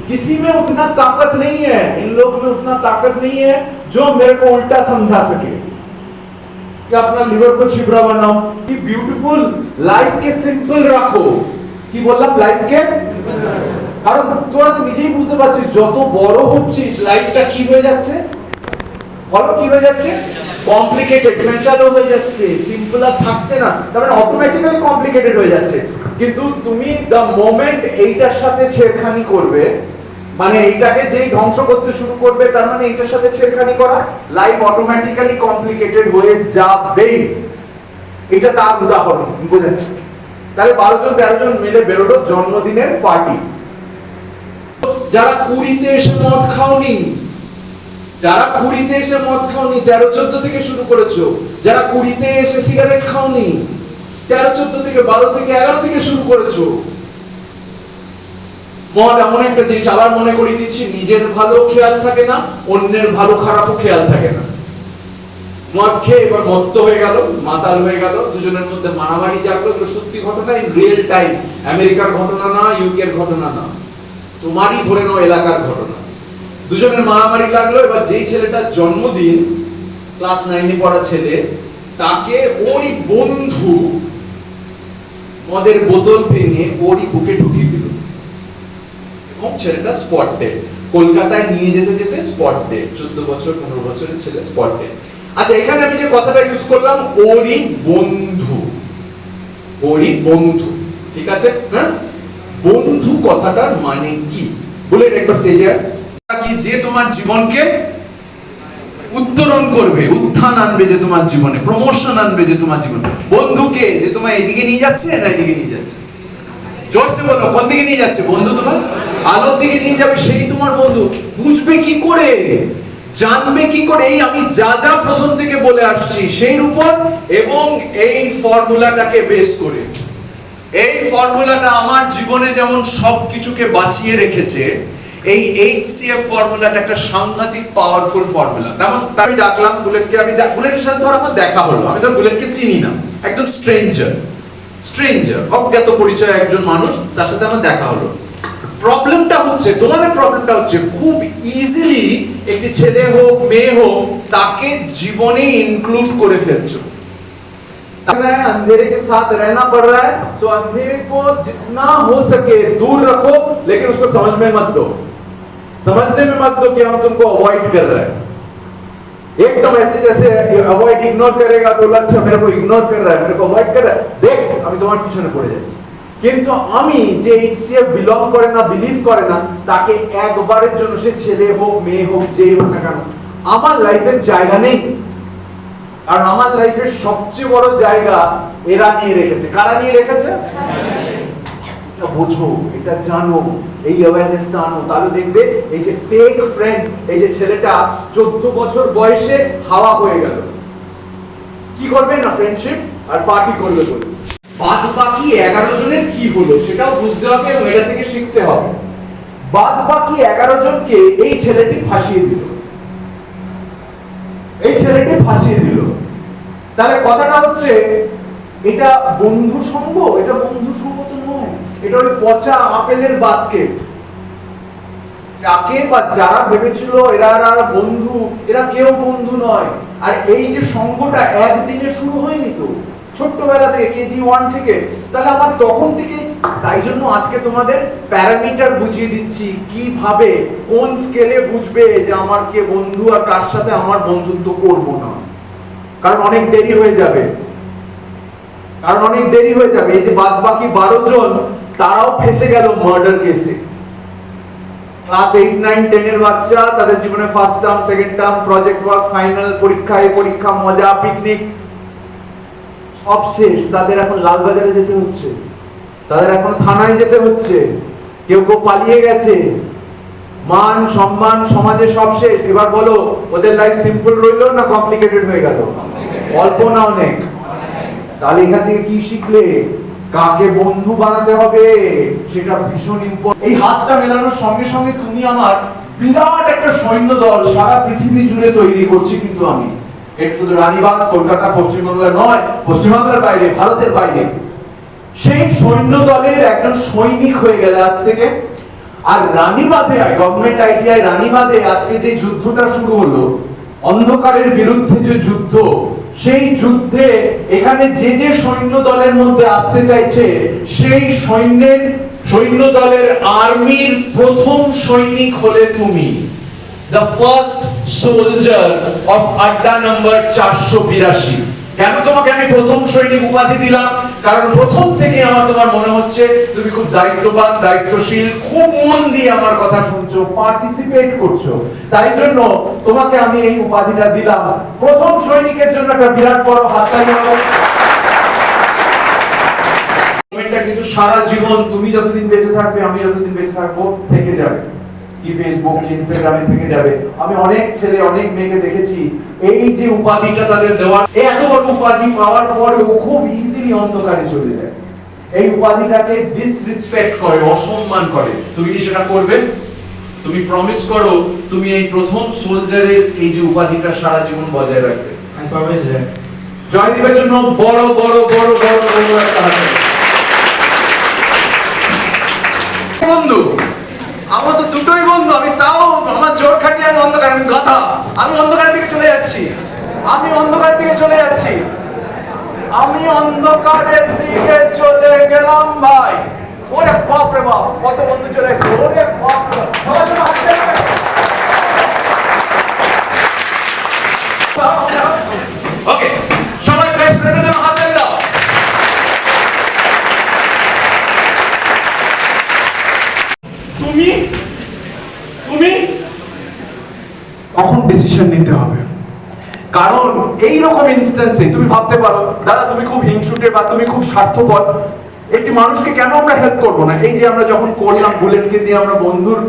किसी में उतना ताकत नहीं है, इन लोग में उतना ताकत नहीं है जो मेरे को उल्टा समझा सके कि अपना लिवर को छिपरा बनाओ। कि ब्यूटीफुल लाइफ के सिंपल रखो। কি বললাম? লাইফ কে, কারণ তোরা তো নিজেই বুঝতে পারছিস যত বড় হচ্ছিস লাইফটা কি হয়ে যাচ্ছে, বলো কি হয়ে যাচ্ছে? কমপ্লিকেটেড, ন্যাচারাল হয়ে যাচ্ছে, সিম্পল আর থাকছে না। তার মানে অটোমেটিক্যালি কমপ্লিকেটেড হয়ে যাচ্ছে। কিন্তু তুমি দ্য মোমেন্ট এইটার সাথে ছেড়খানি করবে, মানে এইটাকে যেই ধ্বংস করতে শুরু করবে, তার মানে এইটার সাথে ছেড়খানি করা, লাইফ অটোমেটিক্যালি কমপ্লিকেটেড হয়ে যাবে। এটা তার উদাহরণ, বোঝাচ্ছি। তাহলে 12 জন 13 জন মিলে বেরোলো জন্মদিনের পার্টি। যারা 20-তে এসে মদ খাওনি, যারা 20-তে এসে মদ খাওনি, 13-14 থেকে শুরু করেছো। যারা 20-তে এসে সিগারেট খাওনি, 13-14 থেকে 12 থেকে 11 থেকে শুরু করেছো। মদ এমন একটা জিনিস, আবার মনে করিয়ে দিচ্ছি, নিজের ভালো খেয়াল থাকে না, অন্যের ভালো খারাপও খেয়াল থাকে না। মদ খেয়ে এবার মত্ত হয়ে গেল, মাতাল হয়ে গেল, দুজনের মধ্যে মারামারি জাগলো। এগুলো সত্যি ঘটনা, ইন রিয়েল টাইম। আমেরিকার ঘটনা না, ইউকের ঘটনা না, তোমারই ধরে নাও এলাকার ঘটনা। দুজনের মারামারি লাগলো। এবার যেই ছেলেটার জন্মদিন, ক্লাস 9-এ পড়া ছেলে, তাকে ওরই বন্ধু মদের বোতল ভেঙে ওরই বুকে ঢুকিয়ে দিল এবং ছেলেটা স্পট ডেড। কলকাতায় নিয়ে যেতে যেতে স্পট ডেড। 14 বছর 15 বছরের ছেলে স্পট ডেড। আচ্ছা, এখানে আমি যে কথাটা ইউজ করলাম, ওরই বন্ধু, ওরই বন্ধু, ঠিক আছে? হ্যাঁ, বন্ধু কথাটার মানে কি বলে একটা স্টেজে কি, যে তোমার জীবনকে উত্তরণ করবে, উত্থান আনবে, যে তোমার জীবনে প্রমোশন আনবে, যে তোমার জীবনে। বন্ধুকে যে তোমার এইদিকে নিয়ে যাচ্ছে না এইদিকে নিয়ে যাচ্ছে, জোরসে বলো, কোন দিকে নিয়ে যাচ্ছে? বন্ধু তোমার আলোর দিকে নিয়ে যাবে, সেই তোমার বন্ধু। বুঝবে কি করে, জানবে কি করে? এই আমি যা যা প্রথম থেকে বলে আসছি সেই উপর, এবং এই ফর্মুলাটাকে বেস করে। এই ফর্মুলাটা আমার জীবনে যেমন সবকিছুকে বাঁচিয়ে রেখেছে, এই HCF ফর্মুলাটা একটা সাংঘাতিক পাওয়ারফুল ফর্মুলা। তেমন আমি ডাকলাম বুলেটকে, আমি বুলেটের সাথে ধর আমার দেখা হলো, আমি ধর বুলেটকে চিনি না, একজন স্ট্রেঞ্জার, অজ্ঞাত পরিচয় একজন মানুষ, তার সাথে আমার দেখা হলো। প্রবলেমটা হচ্ছে, তোমাদের প্রবলেমটা হচ্ছে, খুব ইজিলি একটি ছেলে হোক মেয়ে হোক তাকে জীবনে ইনক্লুড করে ফেলছো। अंधेरे के साथ रहना पड़ रहा है, तो अंधेरे को जितना हो सके दूर रखो, लेकिन उसको समझ में मत दो। समझने में मत दो कि हम तुमको अवॉइड कर रहे हैं। एकदम ऐसे जैसे अवॉइड इग्नोर करेगा तो अच्छा मेरे को इग्नोर कर रहा है, मेरे को अवॉइड कर रहा है, देख আমি তোমার পিছনে পড়ে যাচ্ছি। কিন্তু আমি যে HCF বিলং করে না, বিলিভ করে না, তাকে একবারের জন্য, সে ছেলে হোক মেয়ে হোক যেই হোক না কেন, আমার লাইফের জায়গা নেই। কারণ আমার লাইফের সবচেয়ে বড় জায়গা এরা নিয়ে রেখেছে। কারা নিয়ে রেখেছে? এটা বোঝো, এটা জানো, এই অ্যাওয়ারনেসটা আনো, তাহলে দেখবে এই যে ফেক ফ্রেন্ডস, এই যে ছেলেটা 14 বছর বয়সে হাওয়া হয়ে গেল, কি করবে না, ফ্রেন্ডশিপ আর পার্টি করবে বলে। বাদ বাকি 11 জনের কি হলো সেটাও বুঝতে হবে এবং এটা থেকে শিখতে হবে। বাদ বাকি 11 জনকে এই ছেলেটি ফাঁসিয়ে দিল, এই ছেলেটি ফাঁসিয়ে দিল। তাহলে কথাটা হচ্ছে, এটা বন্ধু সঙ্গ, এটা বন্ধু সঙ্গ তো নয়, এটা ওই পচা আপেলের বাস্কেট। যাকে বা যারা ভেবেছিল এরা বন্ধু, এরা কেউ বন্ধু নয়। আর এই যে সঙ্গটা একদিনে শুরু হয়নি তো, ছোট্টবেলা থেকে কেজি 1 থেকে, তাহলে আমার তখন থেকে, তাই জন্য আজকে তোমাদের প্যারামিটার বুঝিয়ে দিচ্ছি কিভাবে কোন স্কেলে বুঝবে যে আমার কে বন্ধু আর কার সাথে আমার বন্ধুত্ব করব না, কারণ অনেক দেরি হয়ে যাবে, এই যে বাদ বাকি 12 জন তারাও ফেসে গেল মার্ডার কেসে। ক্লাস 8, 9, 10 এর বাচ্চা, তাদের জীবনে first term, second term, project work, final পরীক্ষা, এই পরীক্ষা, মজা, পিকনিক সব শেষ। তাদের এখন লালবাজারে যেতে হচ্ছে, তাদের এখন থানায় যেতে হচ্ছে, কেউ পালিয়ে গেছে, মান সম্মান সমাজে সব শেষ। এবার বলো ওদের লাইফ সিম্পল রইলো না কমপ্লিকেটেড হয়ে গেল? অল্প না অনেক? তাহলে এখান থেকে কি শিখলে? কাকে বন্ধু বানাতে হবে সেটা ভীষণ ইম্পর্টেন্ট। এই হাতটা মেলানোর সঙ্গে সঙ্গে তুমি আমার বিরাট একটা সৈন্য দল সারা পৃথিবী জুড়ে তৈরি করছি, কিন্তু আমি এটা শুধু রানীবাগ, কলকাতা, পশ্চিমবাংলা নয়, পশ্চিমবাংলার বাইরে, ভারতের বাইরে, সেই সৈন্য দলের একজন সৈনিক হয়ে গেলে আজ থেকে। আর রানীবাঁধে, গভর্নমেন্ট আইটিআই রানীবাঁধে আজকে যে যুদ্ধটা শুরু হলো, অন্ধকারের বিরুদ্ধে যে যুদ্ধ, সেই যুদ্ধে এখানে যে সৈন্য দলের মধ্যে আসতে চাইছে, সেই সৈন্য দলের আর্মির প্রথম সৈনিক হলে তুমি, the first soldier of আড্ডা নাম্বার 482। কেন তোমাকে আমি প্রথম সৈনিক উপাধি দিলাম? কারণ প্রথম থেকে আমার তোমার মনে হচ্ছে তুমি খুব দায়িত্ববান, দায়িত্বশীল, খুব মন দিয়ে আমার কথা শুনছো, পার্টিসিপেট করছো, তাই জন্য তোমাকে আমি এই উপাধিটা দিলাম। প্রথম সৈনিকের জন্য একটা বিরাট বড় হাততালি হবে। এটা কিন্তু সারা জীবন, তুমি যতদিন বেঁচে থাকবে, আমি যতদিন বেঁচে থাকবো, থেকে যাবে। কি ফেসবুক, ইনস্টাগ্রামে থেকে যাবে। আমি অনেক ছেলে, অনেক মেয়েকে দেখেছি, এই যে উপাধিটা তাদের দেওয়ার, এত বড় উপাধি পাওয়ার পরেও খুব ইজিলি অন্ধকারে চলে যায়, এই উপাধিটাকে ডিসরেসপেক্ট করে, অসম্মান করে। তুমি কি সেটা করবে? তুমি প্রমিস করো তুমি এই প্রথম সোলজারের এই যে উপাধিটা সারা জীবন বজায় রাখবে। আমি প্রমিস যাই। জয়দীপের জন্য বড় বড় বড় বড় বড় একটা হাত। বন্ধু আমার তো দুটোই বন্ধু, আমি তাও আমার জোর খাটিয়ে আমি অন্ধকার, আমি গাধা, আমি অন্ধকারের দিকে চলে যাচ্ছি, আমি অন্ধকারের দিকে চলে গেলাম ভাই। ওরে বাপ রে বাপ, কত বন্ধু চলে এসেছে, ওরে বাপ রে বাপ। সবার জন্য হাত দেবে। ওকে, সবাই বেস্ট ফ্রেন্ডের জন্য হাত দিয়ে দাও। তুমি কখন ডিসিশন নিতে হবে, কারণ এই রকম ইনস্ট্যান্সে তুমি ভাবতে পারো দাদা তুমি খুব হিংসুটে বা তুমি খুব স্বার্থপর, একটি মানুষকে কেন আমরা হেল্প করব না? এই যে আমরা যখন করলাম বুলেটকে দিয়ে আমরা বন্ধুর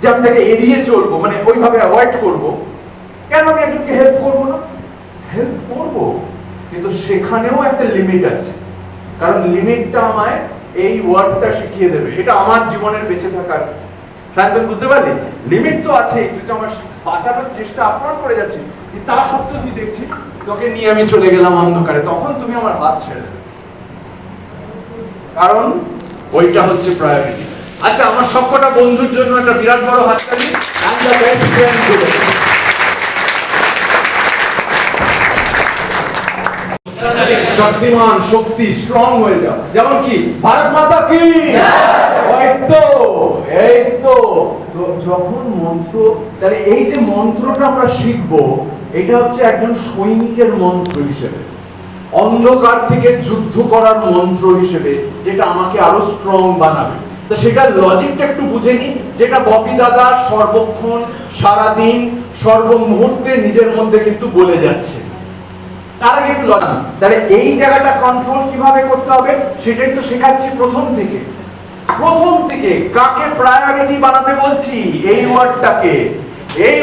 যে আমি তাকে এড়িয়ে চলবো, মানে ওইভাবে অ্যাভয়েড করব, কেন আমি একজনকে হেল্প করব না? হেল্প করব, কিন্তু সেখানেও একটা লিমিট আছে, কারণ লিমিটটা আমায় এই ওয়ার্ডটা শিখিয়ে দেবে, এটা আমার জীবনের বেঁচে থাকার। সায়ন্তন বুঝতে পারলি? লিমিট তো আছে, তুই তো আমার বাঁচানোর চেষ্টা আপনার করে যাচ্ছি, তা সত্ত্বেও তুই দেখছি তোকে নিয়ে আমি চলে গেলাম অন্ধকারে, তখন তুমি আমার হাত ছেড়ে দেবে, কারণ ওইটা হচ্ছে প্রায়োরিটি। আচ্ছা, আমার সবকটা বন্ধুর জন্য একটা বিরাট বড় হাততালি। and the best friend today। শক্তিমান, শক্তি, স্ট্রং হয়ে যাও, যেমন কি ভারত মাতা কি, এই তো যখন মন্ত্র, তাহলে এই যে মন্ত্রটা আমরা শিখবো, এটা হচ্ছে একজন সৈনিকের মন্ত্র হিসেবে, অন্ধকার থেকে যুদ্ধ করার মন্ত্র হিসেবে, যেটা আমাকে আরো স্ট্রং বানাবে। তো সেটা লজিকটা একটু বুঝে নি, যেটা ববি দাদা সর্বক্ষণ, সারাদিন, সর্বমুহূর্তে নিজের মধ্যে কিন্তু বলে যাচ্ছে। তার আগে একটু লজিক, তাহলে এই জায়গাটা কন্ট্রোল কিভাবে করতে হবে সেটাই তো শেখাচ্ছি প্রথম থেকে। কাকে প্রায়োরিটি বানাতে বলছি? এই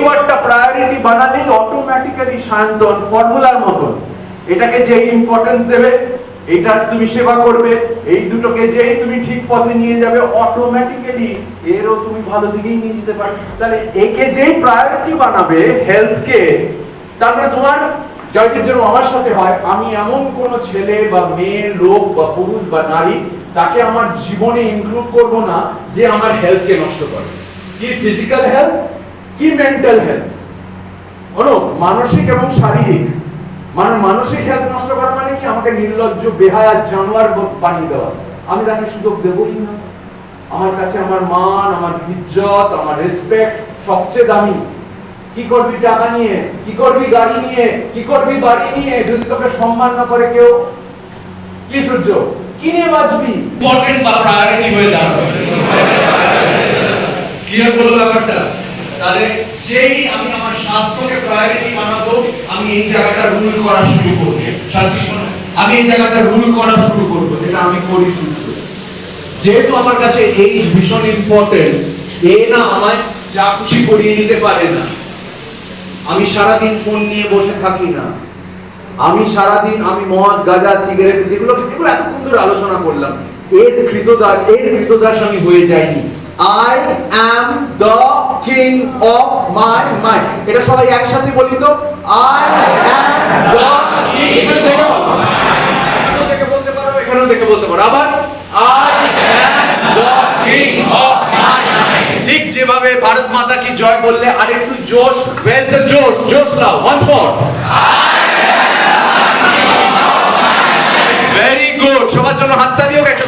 ওয়ার্ডটা প্রায়োরিটি বানালে অটোমেটিক্যালি সায়ন্তন ফর্মুলার মতন, এটাকে যে ইম্পর্টেন্স দেবে, এটা তুমি সেবা করবে, এই দুটোকে যেই তুমি ঠিক পথে নিয়ে যাবে, অটোমেটিক্যালি এরও তুমি ভালো দিকেই নিয়ে যেতে পারবে। তাহলে একে যেই প্রায়োরিটি বানাবে হেলথকে, তারপরে তোমার জয়টির জন্য আমার সাথে হয়, আমি এমন কোন ছেলে বা মেয়ে, লোক বা পুরুষ বা নারী, তাকে আমার জীবনে ইনক্লুড করব না যে আমার হেলথকে নষ্ট করে। কি ফিজিক্যাল হেলথ, কি মেন্টাল হেলথ, বলো, মানসিক এবং শারীরিক। মানে মানসিক হেলথ নষ্ট করা মানে কি আমাকে নির্লজ্জ বেহায়া জানোয়ার বানিয়ে দেওয়া। আমি তাকে সুযোগ দেবই না। আমার কাছে আমার মান, আমার ইজ্জত, আমার রেসপেক্ট সবচেয়ে দামি। কি করবি টাকা নিয়ে, কি করবি গাড়ি নিয়ে, কি করবি বাড়ি নিয়ে, যদি তোকে সম্মান না করে কেউ? কি সূর্য, কি নিয়ে বাঁচবি? ইম্পর্টেন্ট বা প্রায়োরিটি হয়ে দাঁড়াবে। ক্লিয়ার বলো ব্যাপারটা? তাহলে যেই আমি আমার স্বাস্থ্যকে প্রায়োরিটি বানাবো, আমি এই জায়গাটা রুল করা শুরু করব। শান্তি শোনো, আমি এই জায়গাটা রুল করা শুরু করব, যেটা আমি করি শুরু করি। যেহেতু আমার কাছে এই ভীষণ ইম্পর্টেন্ট, এ না আমায় যা খুশি করিয়ে নিতে পারে না। আমি সারাদিন ফোন নিয়ে বসে থাকি না। আমি সারাদিন আমি মদ, গাঁজা, সিগারেট যেগুলো এতক্ষণ ধরে আলোচনা করলাম, এর কৃতদাস আমি হয়ে যাইনি। I am the king of my mind. এটা সবাই একসাথে বলি তো, I am the king. এখানে দেখে বলতে পারো, এখানেও দেখে বলতে পারো। আবার I am the king of my mind. ঠিক যেভাবে ভারত মাতা কি জয় বললে, আর একটু জোশ, where's the জোশ? জোশ লাও, once more. Very good. সবার জন্য হাততালি হোক একটু।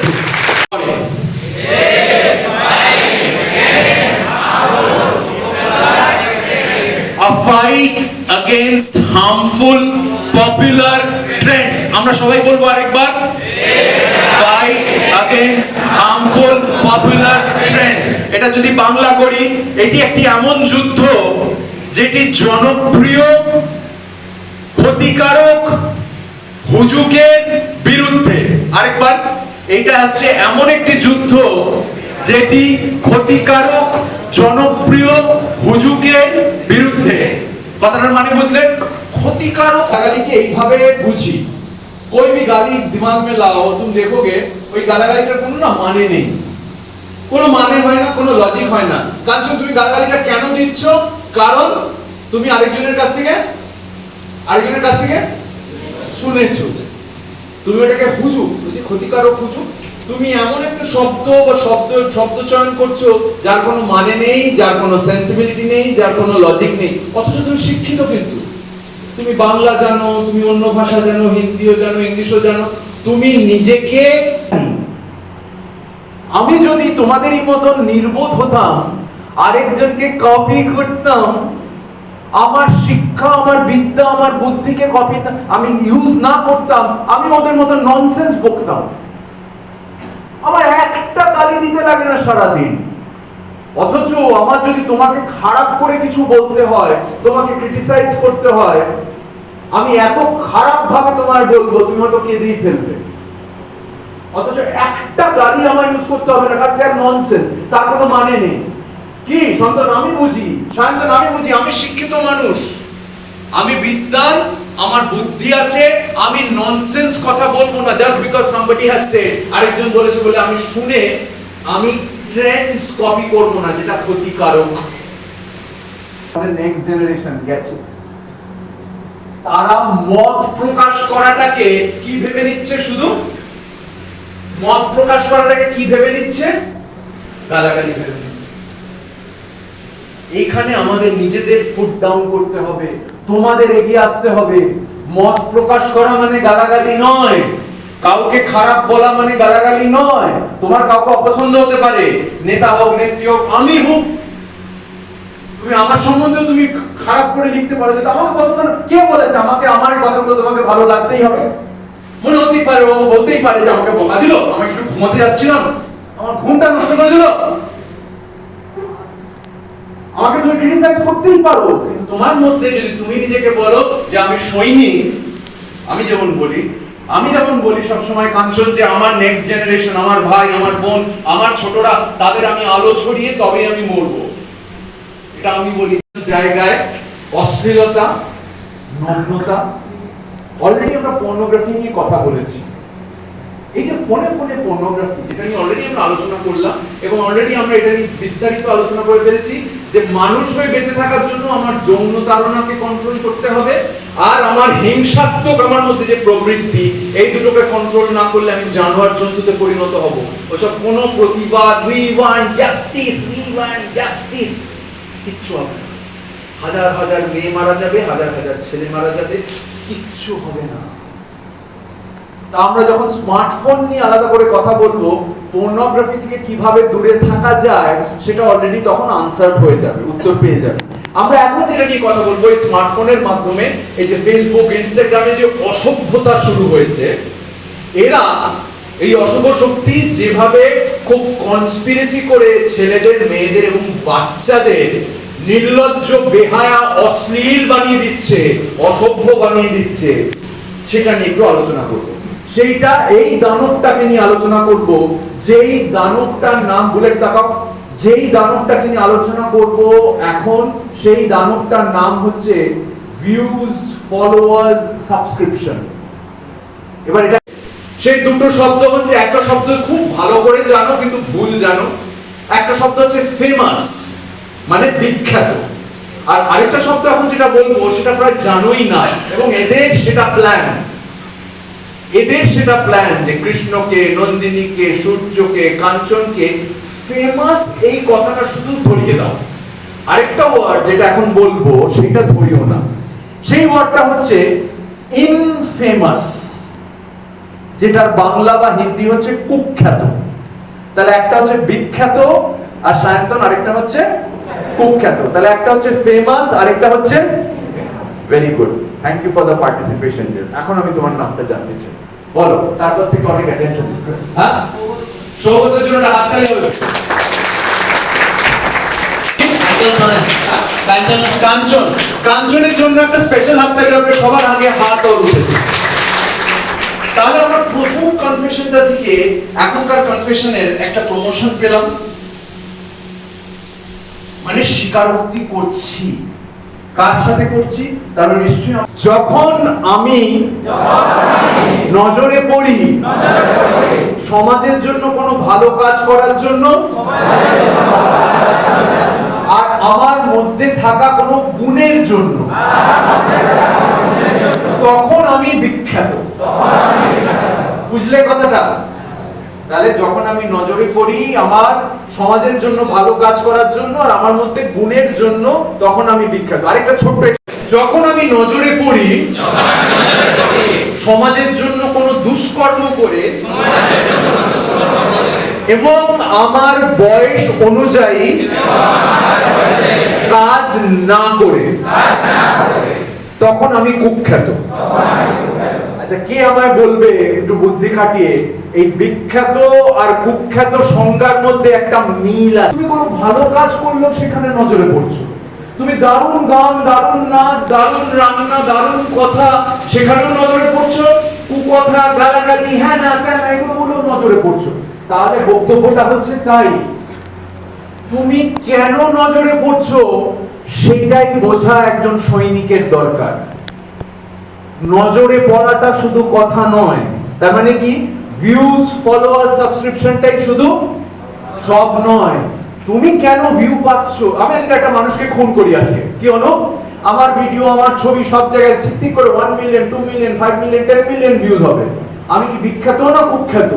A fight against harmful popular trends. আমরা সবাই বলবো আরেকবার, fight against harmful popular trends. এটা যদি বাংলা করি, এটি একটি এমন যুদ্ধ যেটি জনপ্রিয় ক্ষতিকারক হুজুগের বিরুদ্ধে। আরেকবার, এটা হচ্ছে এমন একটি যুদ্ধ যেটি ক্ষতিকারক জনপ্রিয় হুজুগের বিরুদ্ধে। কথাটার মানে বুঝলেন? ক্ষতিকারক গালাগালি के এইভাবে বুঝি, कोई भी गाली दिमाग में लाओ, तुम देखोगे ওই গালাগালিটার কোনো না মানে নেই, কোনো মানে হয় না, কোনো লজিক হয় না। কারণ তুমি গালাগালিটা কেন দিচ্ছ? কারণ তুমি আরেকজনের কাছ থেকে শুনেছো। তুমি ওটাকে হুজুগ, ক্ষতিকারক হুজুগ, তুমি এমন একটা শব্দ বা শব্দ চয়ন করছো যার কোনো মানে নেই, যার কোনো সেন্সিবিলিটি নেই, যার কোনো লজিক নেই। অথচ তুমি শিক্ষিত, কিন্তু তুমি বাংলা জানো, তুমি অন্য ভাষা জানো, হিন্দিও জানো, ইংলিশও জানো, তুমি নিজেকে। আমি যদি তোমাদেরই মতন নির্বোধ হতাম, আরেকজনকে কপি করতাম, আমার শিক্ষা, আমার বিদ্যা, আমার বুদ্ধিকে কপি আমি ইউজ না করতাম, আমি ওদের মতো ননসেন্স বকতাম। আমার একটা গালি দিতে লাগে না সারাদিন। অথচ আমার যদি তোমাকে খারাপ করে কিছু বলতে হয়, তোমাকে ক্রিটিসাইজ করতে হয়, আমি এত খারাপ ভাবে তোমায় বলবো, তুমি হয়তো কেঁদেই ফেলবে। অথচ একটা গালি আমার ইউজ করতে হবে না, কারণ দ্যাট ননসেন্স, তার কোনো মানে নেই। কি সন্তোষ, আমি বুঝি, সায়ন্তন আমি বুঝি, আমি শিক্ষিত মানুষ, আমি বিদ্বান, আমার বুদ্ধি আছে, আমি ননসেন্স কথা বলবো না just because somebody has said. আরেকজন বলেছে বলে আমি শুনে আমি ট্রেন্ডস কপি করব না, যেটা ক্ষতিকারক। আমাদের নেক্সট জেনারেশন গেছে, তারা মত প্রকাশ করাটাকে কি ভেবে নিচ্ছে? শুধু মত প্রকাশ করাটাকে কি ভেবে নিচ্ছে? গালাগালি ভেবে নিচ্ছে। এইখানে আমাদের নিজেদের ফুট ডাউন করতে হবে, তোমাদের এগিয়ে আসতে হবে। মত প্রকাশ করা মানে গালাগালি নয়, কাউকে খারাপ বলা মানে গালাগালি নয়। তোমার কাউকে অপছন্দ হতে পারে, নেতা হোক, নেত্রী হোক, আমি হোক, তুমি আমার সম্বন্ধেও তুমি খারাপ করে লিখতে পারো, যে আমাকে পছন্দ না। কে বলেছে আমাকে? আমার এই কথাগুলো তোমাকে ভালো লাগতেই হবে? মনে হতেই পারে, ও বলতেই পারে যে আমাকে বকা দিল, আমি একটু ঘুমাতে যাচ্ছিলাম, আমার ঘুমটা নষ্ট করে দিল। আমাকে তুমি ক্রিটিসাইজ করতেই পারো, কিন্তু তোমার মধ্যে যদি তুমি নিজেকে বলো যে আমি সৈনিক, আমি যেমন বলি সবসময় কাঞ্চন, যে আমার নেক্সট জেনারেশন, আমার ভাই, আমার বোন, আমার ছোটরা, তাদের আমি আলো ছড়িয়ে তবেই আমি মরবো, এটা আমি বলি। জায়গায় অশ্লীলতা, নগ্নতা, অলরেডি আমরা পর্নোগ্রাফি নিয়ে কথা বলেছি। এই যে ফোনে পর্নোগ্রাফি, এটা নিয়ে অলরেডি আমরা আলোচনা করলাম, এবং অলরেডি আমরা এটা নিয়ে বিস্তারিত আলোচনা করে ফেলেছি যে মানুষ হয়ে বেঁচে থাকার জন্য আমার যৌন তাড়নাকে কন্ট্রোল করতে হবে, আর আমার হিংসাত্মক আমার মধ্যে যে প্রবৃত্তি, এই দুটোকে কন্ট্রোল না করলে আমি জানোয়ার জন্তুতে পরিণত হব। ওসব কোনো প্রতিবাদ, উই ওয়ান্ট জাস্টিস, কিচ্ছু হবে না। হাজার হাজার মেয়ে মারা যাবে, হাজার হাজার ছেলে মারা যাবে, কিচ্ছু হবে না। তা আমরা যখন স্মার্টফোন নিয়ে আলাদা করে কথা বলবো, পোর্নোগ্রাফি থেকে কিভাবে দূরে থাকা যায় সেটা অলরেডি তখন আনসার্ড হয়ে যাবে, উত্তর পেয়ে যাবে। আমরা এখন যেটা নিয়ে কথা বলবো, এই স্মার্টফোনের মাধ্যমে এই যে ফেসবুক, ইনস্টাগ্রামে যে অসভ্যতা শুরু হয়েছে, এরা এই অশুভ শক্তি যেভাবে খুব কনস্পিরেসি করে ছেলেদের, মেয়েদের এবং বাচ্চাদের নির্লজ্জ, বেহায়া, অশ্লীল বানিয়ে দিচ্ছে, অসভ্য বানিয়ে দিচ্ছে, সেটা নিয়ে একটু আলোচনা করব। সেইটা এই দানবটাকে নিয়ে আলোচনা করব, যেই দানবটার নাম বুলেট তাকাও, যেই দানবটাকে নিয়ে আলোচনা করব এখন, সেই দানবটার নাম হচ্ছে ভিউজ, ফলোয়ার্স, সাবস্ক্রিপশন। এবার এটা সেই দুটো শব্দ হচ্ছে, একটা শব্দ খুব ভালো করে জানো কিন্তু ভুল জানো, একটা শব্দ হচ্ছে ফেমাস মানে বিখ্যাত, আর আরেকটা শব্দ এখন যেটা বলবো সেটা প্রায় জানোই না, এবং এদের সেটা প্ল্যান, এদের সেটা প্ল্যান যে কৃষ্ণকে, নন্দিনীকে, সূর্যকে, কাঞ্চনকে ফেমাস এই কথাটা শুধু ধরিয়ে দাও। আরেকটা ওয়ার্ড যেটা এখন বলবো সেটা ধরিও না, সেই ওয়ার্ডটা হচ্ছে ইনফেমাস, যেটার বাংলা বা হিন্দি হচ্ছে কুখ্যাত। তাহলে একটা হচ্ছে বিখ্যাত আর সায়ন্তন, আরেকটা হচ্ছে কুখ্যাত। তাহলে একটা হচ্ছে ফেমাস, আরেকটা হচ্ছে very good, thank you for the participation. এখন আমি তোমার নামটা জানতে চাই, বলো, তারপর থেকে অনেক অ্যাটেনশন দিতে। হ্যাঁ, সৌগতের জন্য একটা হাততালি হবে। কাঞ্চন, কাঞ্চনের জন্য একটা স্পেশাল হাততালি হবে, সবার আগে হাত ওর উঠেছে। তাহলে আমরা প্রথম কনফেশনটা থেকে এখনকার কনফেশনের একটা প্রমোশন পেলাম, মানে স্বীকারোক্তি করছি। কার সাথে করছি? তাহলে নিশ্চয়ই যখন আমি নজরে পড়ি সমাজের জন্য কোনো ভালো কাজ করার জন্য, আর আমার মধ্যে থাকা কোনো গুণের জন্য, তখন আমি বিখ্যাত। বুঝলে কথাটা? তাহলে যখন আমি নজরে পড়ি আমার সমাজের জন্য ভালো কাজ করার জন্য আর আমার মধ্যে গুণের জন্য, তখন আমি বিখ্যাত। আরেকটা ছোট্ট, যখন আমি নজরে পড়ি সমাজের জন্য কোনো দুষ্কর্ম করে এবং আমার বয়স অনুযায়ী কাজ না করে, তখন আমি কুখ্যাত। আচ্ছা, কে আমায় বলবে একটু বুদ্ধি খাটিয়ে এই বিখ্যাত আর কুখ্যাত সংজ্ঞার মধ্যে একটা মিল আছে? তুমি কোনো ভালো কাজ করলেও সেখানে নজরে পড়ছো, তুমি দারুণ গান, দারুণ নাচ, দারুণ রান্না, দারুণ কথা, সেখানেও নজরে পড়ছো, কুকথা, গালাগালি, হ্যাঁ না কেন, এগুলো বলেও নজরে পড়ছো। তাহলে বক্তব্যটা হচ্ছে তাই, তুমি কেন নজরে পড়ছো সেটাই বোঝা একজন সৈনিকের দরকার। নজরে পড়াটা শুধু কথা নয়, তার মানে কি ভিউজ, ফলোয়ার, সাবস্ক্রিপশনটাই শুধু সব নয়। তুমি কেন ভিউ পাচ্ছ? আমি আজকে একটা মানুষকে খুন করি আজকে, কি হলো? আমার ভিডিও, আমার ছবি সব জায়গায় ঠিক করে 1 million, 2 million, 5 million, 10 million views হবে। আমি কি বিখ্যাত না কুখ্যাত?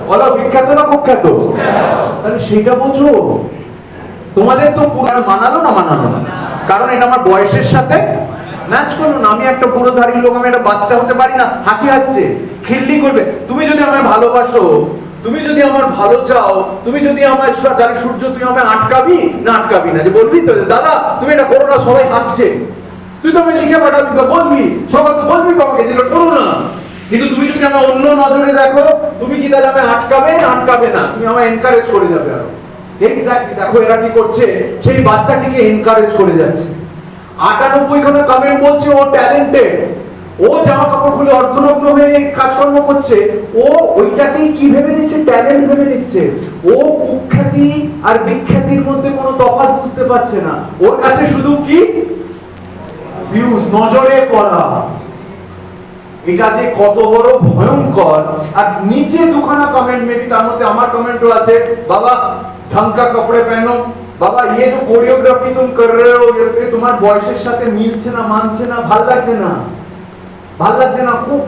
বলো, বিখ্যাত না কুখ্যাত? তাহলে সেটা বোঝো। তোমাদের তো পুরো মানালো না, মানালো না, কারণ এটা আমার বয়সের সাথে ম্যাচ করলো না। আমি একটা বুড়ো দাঁড়িয়ে লোক, আমি একটা বাচ্চা হতে পারি না? হাসি হাসছে, খিল্লি করবে। তুমি যদি আমায় ভালোবাসো, তুমি যদি আমার ভালো চাও, তুমি যদি আমার যারা সূর্য, তুই আমায় আটকাবি না? আটকাবি না, যে বলবি তো দাদা তুমি এটা করো না, সবাই হাসছে, তুই তো আমি লিখে পাঠাবি বা বলবি, সবাই তো বলবি তোমাকে যেটা করো না। কিন্তু তুমি যদি আমার অন্য নজরে দেখো, তুমি কি তাহলে আমায় আটকাবে না? আটকাবে না, তুমি আমায় এনকারেজ করে যাবে আরো। এক্স্যাক্টলি, দেখো এরা কি করছে, সেই বাচ্চাটিকে এনকারেজ করে যাচ্ছে। 98 কমেন্ট বলছে ও ট্যালেন্টেড, ও জামা কাপড় খুলে অর্ধনগ্ন হয়ে কাজকর্ম করছে, ও ওইটাকেই কি ভেবে নিচ্ছে? ট্যালেন্ট ভেবে নিচ্ছে। ও কুখ্যাতি আর বিখ্যাতির মধ্যে কোনো তফাৎ বুঝতে পারছে না। ওর কাছে শুধু কি ভিউজ, নজরে পড়া। এটা যে কত বড় ভয়ঙ্কর। আর নিচে দুখানা কমেন্ট, মেবি তার মধ্যে আমার কমেন্টও আছে, বাবা ढंग का कपड़े पहनो, बाबा ये जो कोरियोग्राफी तुम कर रहे हो ये তোমার বয়সের সাথে মিলছে না, মানছে না, ভাল লাগছে না, ভাল লাগছে না, খুব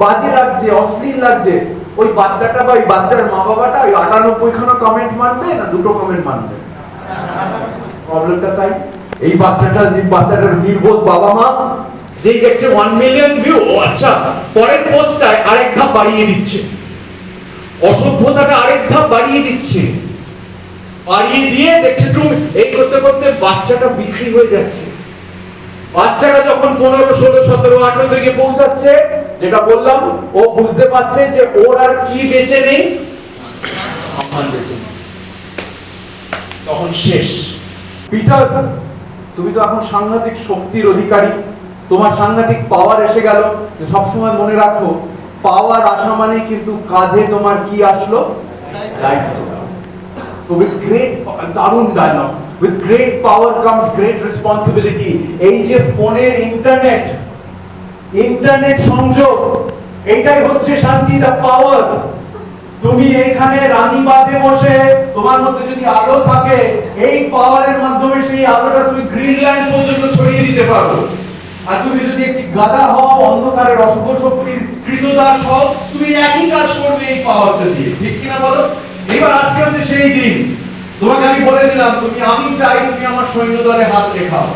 বাজে লাগছে, অশ্লীল লাগছে। ওই বাচ্চাটা বা ওই বাচ্চার মা বাবাটা ওই 98খানা কমেন্ট মানবে না দুটো কমেন্ট মানবে? প্রবলেমটা তাই। এই বাচ্চাটার নির্বোধ বাবা মা যেই দেখছে 1 মিলিয়ন ভিউ, ও আচ্ছা, পরের পোস্টটায় আরেক ধাপ বাড়িয়ে দিচ্ছে, অসভ্যতাটা আরেক ধাপ বাড়িয়ে দিচ্ছে, বাড়িয়ে দিয়ে দেখছে তুমি এই করতে করতে বাচ্চাটা বিক্রি হয়ে যাচ্ছে। বাচ্চাটা যখন 15, 16, 17, 18 থেকে পৌঁছাচ্ছে, যেটা বললাম, ও বুঝতে পারছে যে ওর আর কি বেঁচে নেই, সম্মান বেঁচে নেই, তখন শেষ। পিটার, তুমি তো এখন সাংঘাতিক শক্তির অধিকারী, তোমার সাংঘাতিক পাওয়ার এসে গেল। সবসময় মনে রাখো, পাওয়ার আসা মানে কিন্তু কাঁধে তোমার কি আসলো? দায়িত্ব। তো উইথ গ্রেট, দারুণ dialogue, with great power comes great responsibility. এই যে ফোনের ইন্টারনেট সংযোগ, এটাই হচ্ছে শান্তি, দা পাওয়ার। তুমি এইখানে রানীবাঁধে বসে, তোমার মধ্যে যদি আলো থাকে, এই পাওয়ারের মাধ্যমে সেই আলোটা তুমি গ্রিনল্যান্ড পর্যন্ত ছড়িয়ে দিতে পারো। আর তুমি যদি একটি গাদা হও, অন্ধকারের অশুভ শক্তির কৃতদাস হও, তুমি একই কাজ করবে এই পাওয়ারটা দিয়ে, ঠিক কিনা বলো? এবার আজকে হচ্ছে সেই দিন, তোমাকে আমি বলে দিলাম, আমি চাই তুমি আমার সৈন্য দলে হাত লেখাও,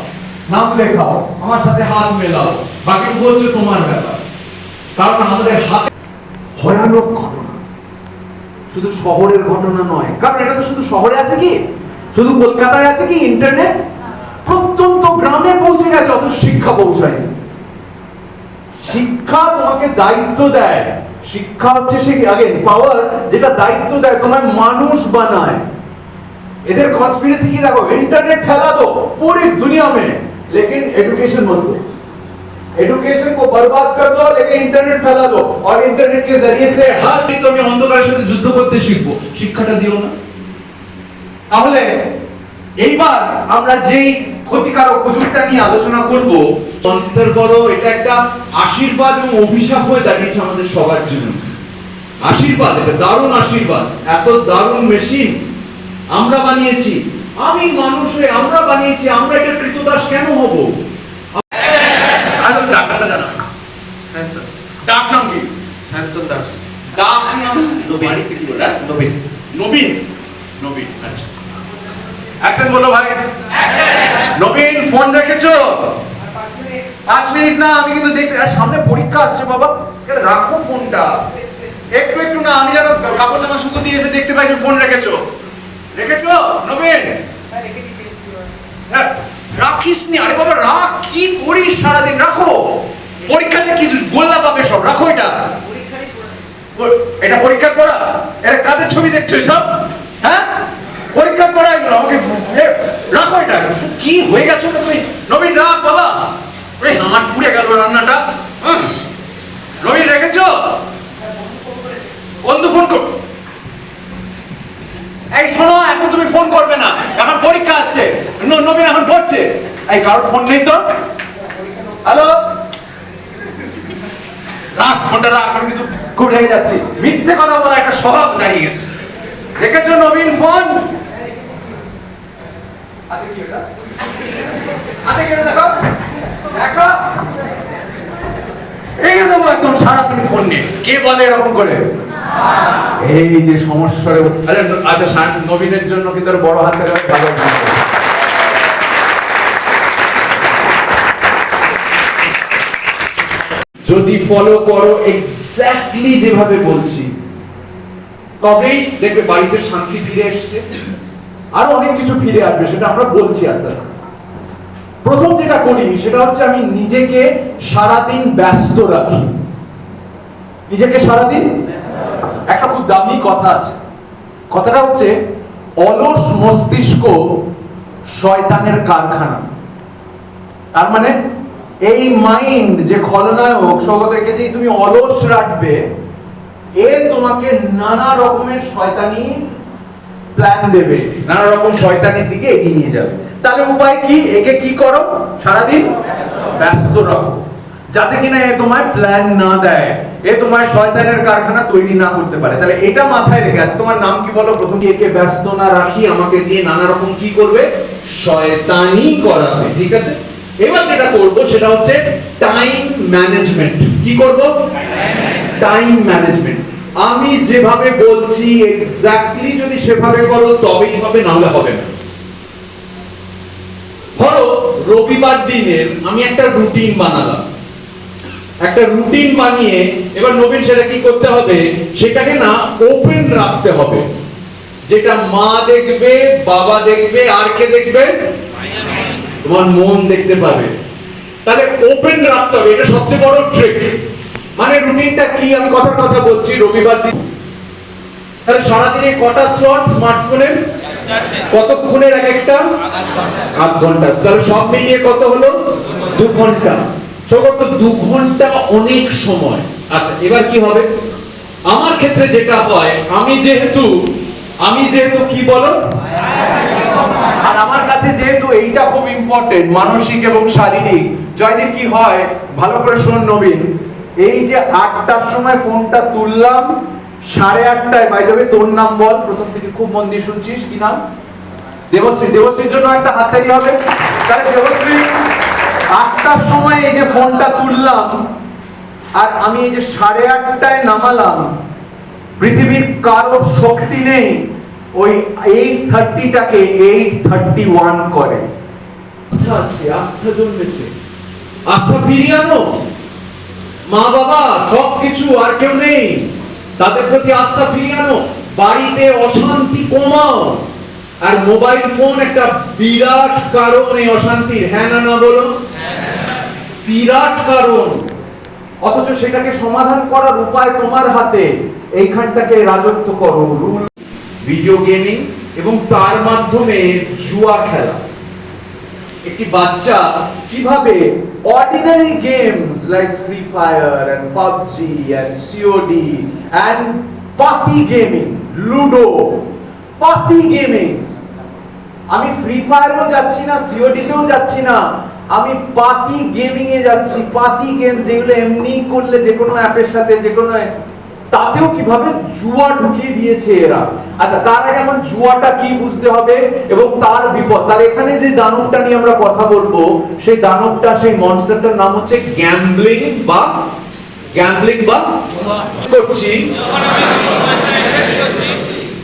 নাম লেখাও, আমার সাথে হাত মেলাও, বাকি হচ্ছে তোমার ব্যাপার। কারণ আমাদের হাতে ভয়ানক ঘটনা, শুধু শহরের ঘটনা নয়, কারণ এটা তো শুধু শহরে আছে কি, শুধু কলকাতায় আছে কি ইন্টারনেট? প্রত্যন্ত গ্রামে পৌঁছে গেছে, অথচ শিক্ষা পৌঁছায়নি। শিক্ষা তোমাকে দায়িত্ব দেয়, শিক্ষা হচ্ছে সে আগে পাওয়ার, যেটা দায়িত্ব দেয়, তোমার মানুষ বানায়। इधर कॉन्स्पिरेसी की देखो, इंटरनेट फैला दो पूरी दुनिया में, लेकिन एजुकेशन मत दो, एजुकेशन को बर्बाद कर दो, लेकिन इंटरनेट फैला दो, और इंटरनेट के जरिए से हर दिन তুমি অন্ধকারের সাথে যুদ্ধ করতে শিখবো, শিক্ষাটা দিও না। তাহলে এইবার আমরা যেই ক্ষতিকারক প্রযুক্তিটা নিয়ে আলোচনা করব, কনসিডার করো এটা একটা আশীর্বাদ এবং অভিশাপ হয়ে দাঁড়িয়েছে আমাদের সবার জন্য। আশীর্বাদ, এটা দারুণ আশীর্বাদ, এত দারুণ মেশিন আমরা বানিয়েছি, আমি মানুষ হয়ে আমরা বানিয়েছি, আমরা এটা কৃতদাস কেন হব? ডাকটা জানা, ডাক নাম কি? শান্তন দাস। ডাক নাম বাড়িতে কি বলে? নবীন। নবীন, নবীন, আচ্ছা। অ্যাকশন বলো ভাই। নবীন, ফোন রেখেছো? 5 মিনিট না, আমি কিন্তু দেখতে, সামনে পরীক্ষা আসছে বাবা, রাখো ফোনটা একটু একটু না, আমি যেন কাপড় জামা শুকো দিয়ে এসে দেখতে পাই যে ফোন রেখেছো। রেখেছো নবীন? রাখিস নি? আরে বাবা রাখ, কি করিস সারাদিন? রাখো, পরীক্ষাতে কি গোল্লা পাবে সব, রাখো এটা। এটা পরীক্ষার পড়া? এটা কাদের ছবি দেখছো এসব? হ্যাঁ, পরীক্ষার পড়া এগুলো, আমাকে রাখো এটা। কি হয়ে গেছো তুমি? নবীন রাখ বাবা, আমার পুড়ে গেল রান্নাটা। নবীন রেখেছো? বন্ধু ফোন কর। এই শোনো, এখন তুমি ফোন করবে না, এখন পরীক্ষা আসছে, নবীন এখন পড়ছে। এই কারোর ফোন নেই তো? হ্যালো, রাখ ফোনটা, রাখ, আমি কিন্তু খুব রেগে যাচ্ছি। মিথ্যে কথা বলা একটা স্বভাব দাঁড়িয়ে গেছে। রেখেছো নবীন ফোন? হাতে কি ওটা? হাতে কি ওটা? দেখো দেখো, এই দেবো একদম সারাদিন ফোন নিয়ে। কে বলে এরকম করে? এই যে সমস্যার, আচ্ছা নবীনের জন্য কিন্তু বড় হাতের ভালো। যদি ফলো করো এক্স্যাক্টলি যেভাবে বলছি, তবেই দেখবে বাড়িতে শান্তি ফিরে এসছে, আরো অনেক কিছু ফিরে আসবে, সেটা আমরা বলছি আস্তে আস্তে। প্রথম যেটা করি সেটা হচ্ছে আমি নিজেকে সারাদিন ব্যস্ত রাখি। নিজেকে সারাদিন, একটা খুব দামি কথা আছে, কথাটা হচ্ছে অলস মস্তিষ্ক শয়তানের কারখানা। তার মানে এই মাইন্ড যে খলনায়ক, স্বগতকে যে তুমি অলস রাখবে, এ তোমাকে নানা রকমের শয়তানি প্ল্যান দেবে, নানা রকম শয়তানির দিকে এগিয়ে নিয়ে যাবে। তাহলে উপায় কি? একে কি করো? সারাদিন ব্যস্ত রাখো, যাতে কিনা এ তোমায় প্ল্যান না দেয়, এ তোমার শয়তানের কারখানা তৈরি না করতে পারে। তাহলে এটা মাথায় রেখে আছে। তোমার নাম কি বলো? প্রথম একে ব্যস্ত না রাখি, আমাকে দিয়ে নানা রকম কি করবে? শয়তানি করাবে, ঠিক আছে? এবার যেটা করব সেটা হচ্ছে টাইম ম্যানেজমেন্ট। কি করব? Time management. আমি যেভাবে বলছি এক্স্যাক্টলি যদি সেভাবে করো তবেই হবে, না হলে হবে না। ধরো রবিবার দিনের আমি একটা রুটিন বানালাম, একটা রুটিন বানিয়ে এবার নবীন সেটা কি করতে হবে, সেটাকে না ওপেন রাখতে হবে, যেটা মা দেখবে, বাবা দেখবে, আর কে দেখবে, তোমার মন দেখতে পাবে। তাহলে ওপেন রাখতে হবে, এটা সবচেয়ে বড় ট্রিক। মানে রুটিনটা কি, আমি কথা বলছি, রবিবার দিন তাহলে সারাদিনে কটা স্লট স্মার্টফোনের, কতক্ষণের এক একটা, 8 ঘন্টা। তাহলে সব মিলিয়ে কত হলো, 2 ঘন্টা। সৌগত 2 ঘন্টা অনেক সময়। আচ্ছা এবার কি হবে, আমার ক্ষেত্রে যেটা হয়, আমি যেহেতু কি বলো, আর আমার কাছে যেহেতু এইটা খুব ইম্পর্টেন্ট, মানসিক এবং শারীরিক। জয়দীপ কি হয়, ভালো করে শোন নবীন, এই যে 8টার সময় ফোনটা তুললাম, 8:30টায়, বাই দ্য ওয়ে তোর নাম বল প্রথম থেকে, খুব মন দিয়ে শুনছিস, কি নাম? দেবশ্রী। দেবশ্রীর জন্য একটা হাততালি হবে। তাহলে দেবশ্রী 8টার সময় এই যে ফোনটা তুললাম, আর আমি এই যে 8:30টায় নামালাম, পৃথিবীর কারোর শক্তি নেই ওই 8:30টাকে 8:31 করে। আস্থা আছে, আস্থা জন্মেছে, আস্থা ফিরিয়ে আনো। মা বাবা সবকিছু, আর কেউ নেই, তাদের প্রতি আস্থা ফিরিয়ে আনো। বাড়িতে অশান্তি কমাও, আর মোবাইল ফোন একটা বিরাট কারণ এই অশান্তির। হ্যাঁ না না বলো, বিরাট কারণ। অথচ সেটাকে সমাধান করার উপায় তোমার হাতে। এইখানটাকে রাজত্ব করো, রুল, ভিডিও গেমিং এবং তার মাধ্যমে জুয়া খেলা। একটি বাচ্চা কিভাবে ordinary games like free fire and PUBG and COD and পাতি গেমিং, লুডো, পাতি গেমিং, আমি ফ্রি ফায়ারও যাচ্ছি না, সিওডিতেও যাচ্ছি না, আমি পাতি গেমিং এ যাচ্ছি। পাতি গেম যেগুলো এমনি করলে যে কোনো অ্যাপের সাথে, যে কোনো, তাতেও কিভাবে জুয়া ঢুকিয়ে দিয়েছে এরা। আচ্ছা তার আগে আমার জুয়াটা কি বুঝতে হবে এবং তার বিপদ। তার এখানে যে দানবটা নিয়ে আমরা কথা বলবো, সেই দানবটা, সেই মনস্টারটার নাম হচ্ছে গ্যাম্বলিং বা করছি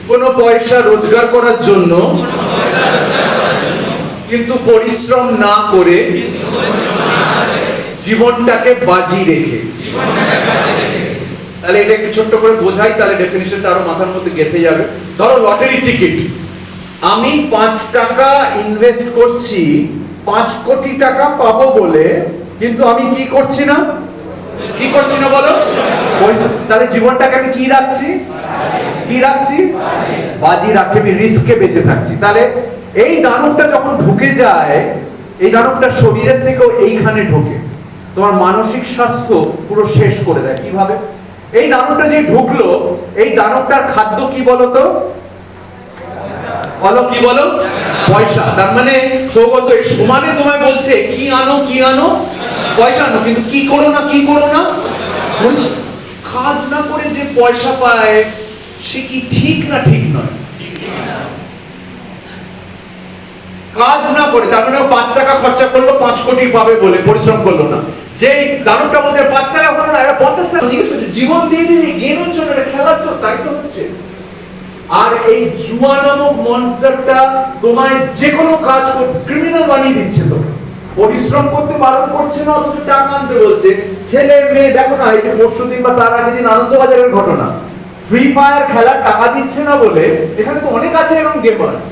কোনো পয়সা রোজগার করার জন্য, কিন্তু পরিশ্রম না করে, জীবনটাকে বাজি রেখে। তাহলে এটা একটু ছোট্ট করে বোঝাই, তাহলে ডেফিনিশনটা আরো মাথার মধ্যে গেঁথে যাবে। ধরো লটারি টিকিট, আমি 5 টাকা ইনভেস্ট করছি 5 কোটি টাকা পাবো বলে, কিন্তু আমি কি করছি না বলো, তাহলে জীবনটাকে আমি কি রাখছি, বাজি রাখছি, আমি রিস্কে বেঁচে থাকছি। তাহলে এই দানবটা যখন ঢুকে যায়, এই দানবটা শরীরের থেকেও এইখানে ঢোকে, তোমার মানসিক স্বাস্থ্য পুরো শেষ করে দেয়। কিভাবে? এই দানবটা যে ঢুকলো, এই দানবটার খাদ্য কি বলতো, বলো কি বলো, পয়সা। তার মানে সৌগত এই সমানে তোমায় বলছে কি আনো, পয়সা আনো, কিন্তু কি করো না, কাজ না করে যে পয়সা পায়, সে কি ঠিক না ঠিক নয়? কাজ না করে, তার মানে 5 টাকা খরচা করলো 5 কোটি পাবে বলে, পরিশ্রম করলো না। যে দানবটা বলছে 5 টাকা হলো না, 50 টাকা জীবন দিয়ে দিবি গেমের জন্য, এটা খেলার জন্য, তাই তো হচ্ছে। আর এই জুয়া নামক মনস্টারটা তোমায় যে কোনো কাজ করতে, ক্রিমিনাল বানিয়ে দিচ্ছে। তো পরিশ্রম করতে বারণ করছে না, অথচ টাকা আনতে বলছে। ছেলে মেয়ে দেখো না, এই যে পরশুদিন বা তার আগের দিন আনন্দবাজারের ঘটনা, ফ্রি ফায়ার খেলার টাকা দিচ্ছে না বলে, এখানে তো অনেক আছে এরকম গেমার্স,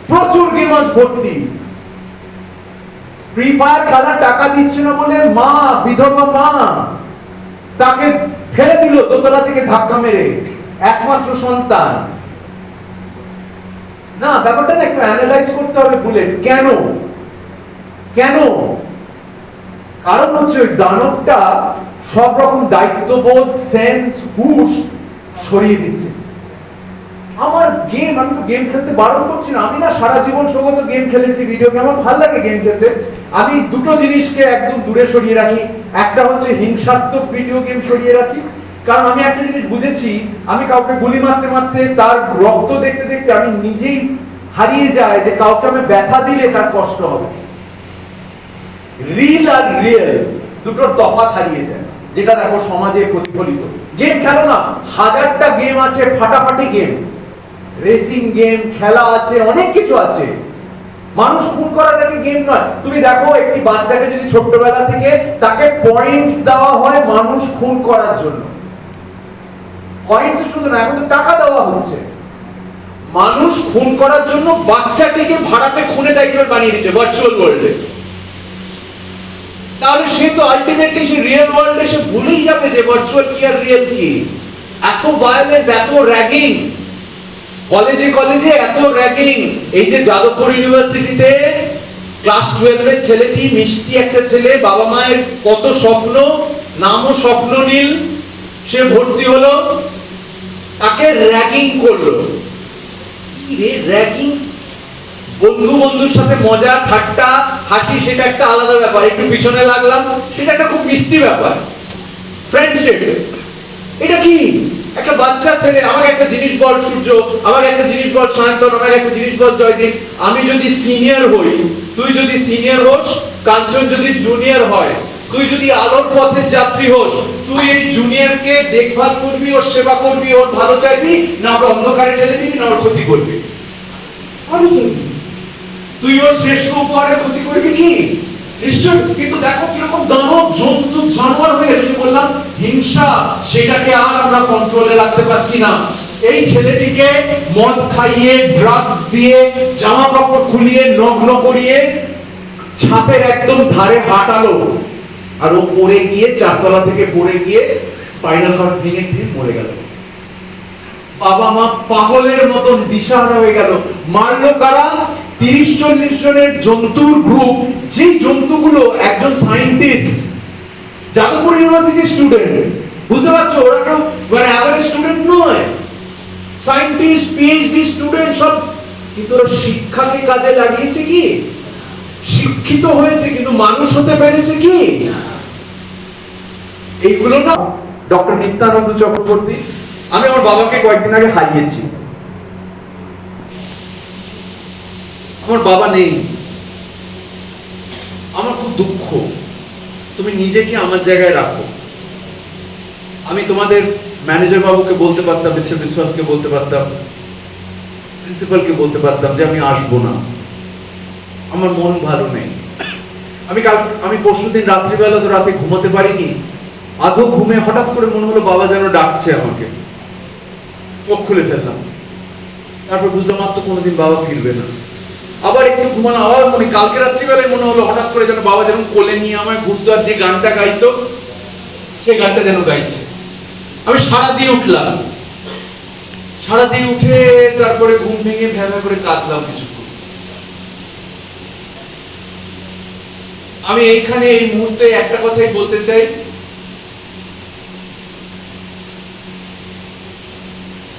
প্রচুর গেমার্স ভর্তি। ফ্রি ফায়ার খেলার টাকা দিচ্ছে না বলে মা, বিধবা মা, তাকে ফেলে দিল দোতলা থেকে ধাক্কা মেরে, একমাত্র সন্তান। না, ব্যাপারটা একটু অ্যানালাইজ করতে হবে। বুলেট কেন? কারণ হচ্ছে ওই দানবটা সব রকম দায়িত্ববোধ, সেন্স, হুঁশ সরিয়ে দিচ্ছে। আমার গেম, আমি তো গেম খেলতে বারণ করছি না, আমি না সারা জীবন সৌগত গেম খেলেছি, ভিডিও গেম, আমার ভালো লাগে গেম খেলতে। আমি দুটো জিনিসকে একদম দূরে সরিয়ে রাখি, একটা হচ্ছে হিংসাত্মক ভিডিও গেম সরিয়ে রাখি। কারণ আমি একটা জিনিস বুঝেছি, আমি কাউকে গুলি মারতে মারতে, তার রক্ত দেখতে দেখতে আমি নিজেই হারিয়ে যাই যে কাউকে আমি ব্যথা দিলে তার কষ্ট হবে। রিল আর রিয়েল দুটোর তফাৎ হারিয়ে যায়, যেটা দেখো সমাজে প্রতিফলিত। গেম খেলো না, 1000টা গেম আছে, ফাটাফাটি গেম, রেসিং গেম, খেলা আছে, অনেক কিছু আছে। মানুষ খুন করাটাকে গেম নয়। তুমি দেখো একটি বাচ্চাকে যদি ছোট্টবেলা থেকে তাকে পয়েন্টস দেওয়া হয় মানুষ খুন করার জন্য, পয়েন্টস শুধু না, এখন তো টাকা দেওয়া হচ্ছে মানুষ খুন করার জন্য, বাচ্চাটিকে ভাড়াতে খুনে টাইপের বানিয়ে দিচ্ছে ভার্চুয়াল ওয়ার্ল্ডে। তাহলে সে তো আলটিমেটলি সে রিয়েল ওয়ার্ল্ডে সে ভুলেই যাবে যে ভার্চুয়াল কি আর রিয়েল কি। এত ভায়োলেন্স, এত র্যাগিং, কলেজে এত র্যাগিং। এই যে যাদবপুর ইউনিভার্সিটিতে ক্লাস 12 এর ছেলেটি, মিষ্টি একটা ছেলে, বাবা মায়ের কত স্বপ্ন, নামও স্বপ্ননীল, সে ভর্তি হলো, তাকে র্যাগিং করলো। কি রে র্যাগিং? বন্ধুর সাথে মজা ঠাট্টা হাসি সেটা একটা আলাদা ব্যাপার, একটু পিছনে লাগলাম সেটা একটা খুব মিষ্টি ব্যাপার, ফ্রেন্ডশিপ। এটা কি? একটা বাচ্চা ছেলে, আমাকে একটা জিনিস বল সূর্য, আমাকে একটা জিনিস বল সায়ন্তন, আমাকে একটা জিনিস বল জয়দীপ, আমি যদি সিনিয়র হই, তুই যদি সিনিয়র হোস, কাঞ্চন যদি জুনিয়র হয়, তুই যদি আলোর পথের যাত্রী হোস, তুই এই জুনিয়রকে দেখভাল করবি, ওর সেবা করবি, ওর ভালো চাইবি, না ওর অন্ধকারে ঠেলে দিবি, না ওর ক্ষতি করবি? ভালো চাইবি। তুই ওর শ্রেষ্ঠ উপহারের ক্ষতি করবি কি? নিশ্চয়। কিন্তু দেখো কিরকম দানব, জন্তু, জানোয়ার হয়ে গেছে। বললাম হিংসা, সেটাকে আর আমরা কন্ট্রোলে রাখতে পারছি না। এই ছেলেটিকে মদ খাইয়ে, ড্রাগস দিয়ে, জামা কাপড় খুলিয়ে, নগ্ন করিয়ে ছাদের একদম ধারে হাঁটালো, আর ও পড়ে গিয়ে, চারতলা থেকে পড়ে গিয়ে স্পাইনাল কর্ড ভেঙে মরে গেল। বাবা মা পাগলের মতন দিশাহারা হয়ে গেল। মারলো কারা? 30-40 জনের জন্তুর গ্রুপ, যে জন্তুগুলো একজন সায়েন্টিস্ট, যাদবপুর ইউনিভার্সিটির স্টুডেন্ট, বুঝতে পারছো? ওরা কেউ মানে অ্যাভারেজ স্টুডেন্ট নয়, সায়েন্টিস্ট, পিএইচডি স্টুডেন্ট সব। কিন্তু ওরা শিক্ষাকে কাজে লাগিয়েছে কি? শিক্ষিত হয়েছে, কিন্তু মানুষ হতে পেরেছে কি? এইগুলো না। ডক্টর নিত্যানন্দ চক্রবর্তী, আমি আমার বাবাকে কয়েকদিন আগে হারিয়েছি। আমার বাবা নেই, আমার খুব দুঃখ। তুমি নিজেকে আমার জায়গায় রাখো। আমি তোমাদের ম্যানেজার বাবুকে বলতে পারতাম, মিস্টার বিশ্বাসকে বলতে পারতাম, প্রিন্সিপালকে বলতে পারতাম যে আমি আসবো না, আমার মন ভালো নেই। আমি পরশুদিন রাত্রিবেলা তো রাতে ঘুমাতে পারিনি। আধো ঘুমে হঠাৎ করে মনে হলো বাবা যেন ডাকছে আমাকে, চোখ খুলে ফেললাম। তারপর বুঝলাম আর তো কোনোদিন বাবা ফিরবে না। আবার একটু ঘুমানো, আবার কালকে রাত্রিবেলায় মনে হলো হঠাৎ করে যেন বাবা যেন কোলে নিয়ে আমায় ঘুরতো, আর যে গানটা গাইতো সেই গানটা যেন গাইছে। আমি সারাদিন উঠলাম, সারাদিন উঠে তারপরে ঘুম ভেঙে ভ্যাভা করে কাঁদলাম কিছুক্ষণ। আমি এইখানে এই মুহূর্তে একটা কথাই বলতে চাই,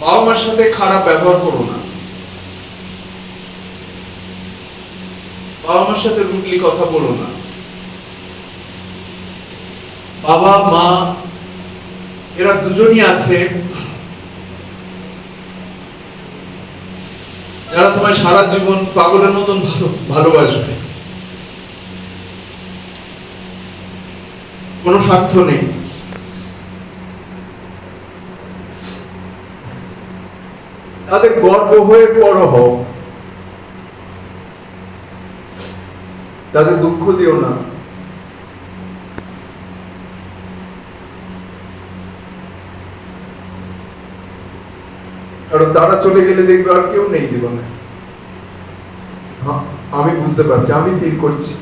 বাবা মার সাথে খারাপ ব্যবহার করো না, বাবা মার সাথে রুটলি কথা বলো না। বাবা মা এরা দুজনই আছে যারা তোমায় সারা জীবন পাগলের মতন ভালোবাসবে, কোনো স্বার্থ নেই। তাদের গর্ব হয়ে বড় হও, তাদের দুঃখ দিও না। কারণ তারা চলে গেলে দেখবে আর কেউ নেই জীবনে। আমি বুঝতে পারছি, আমি ফিল করছি,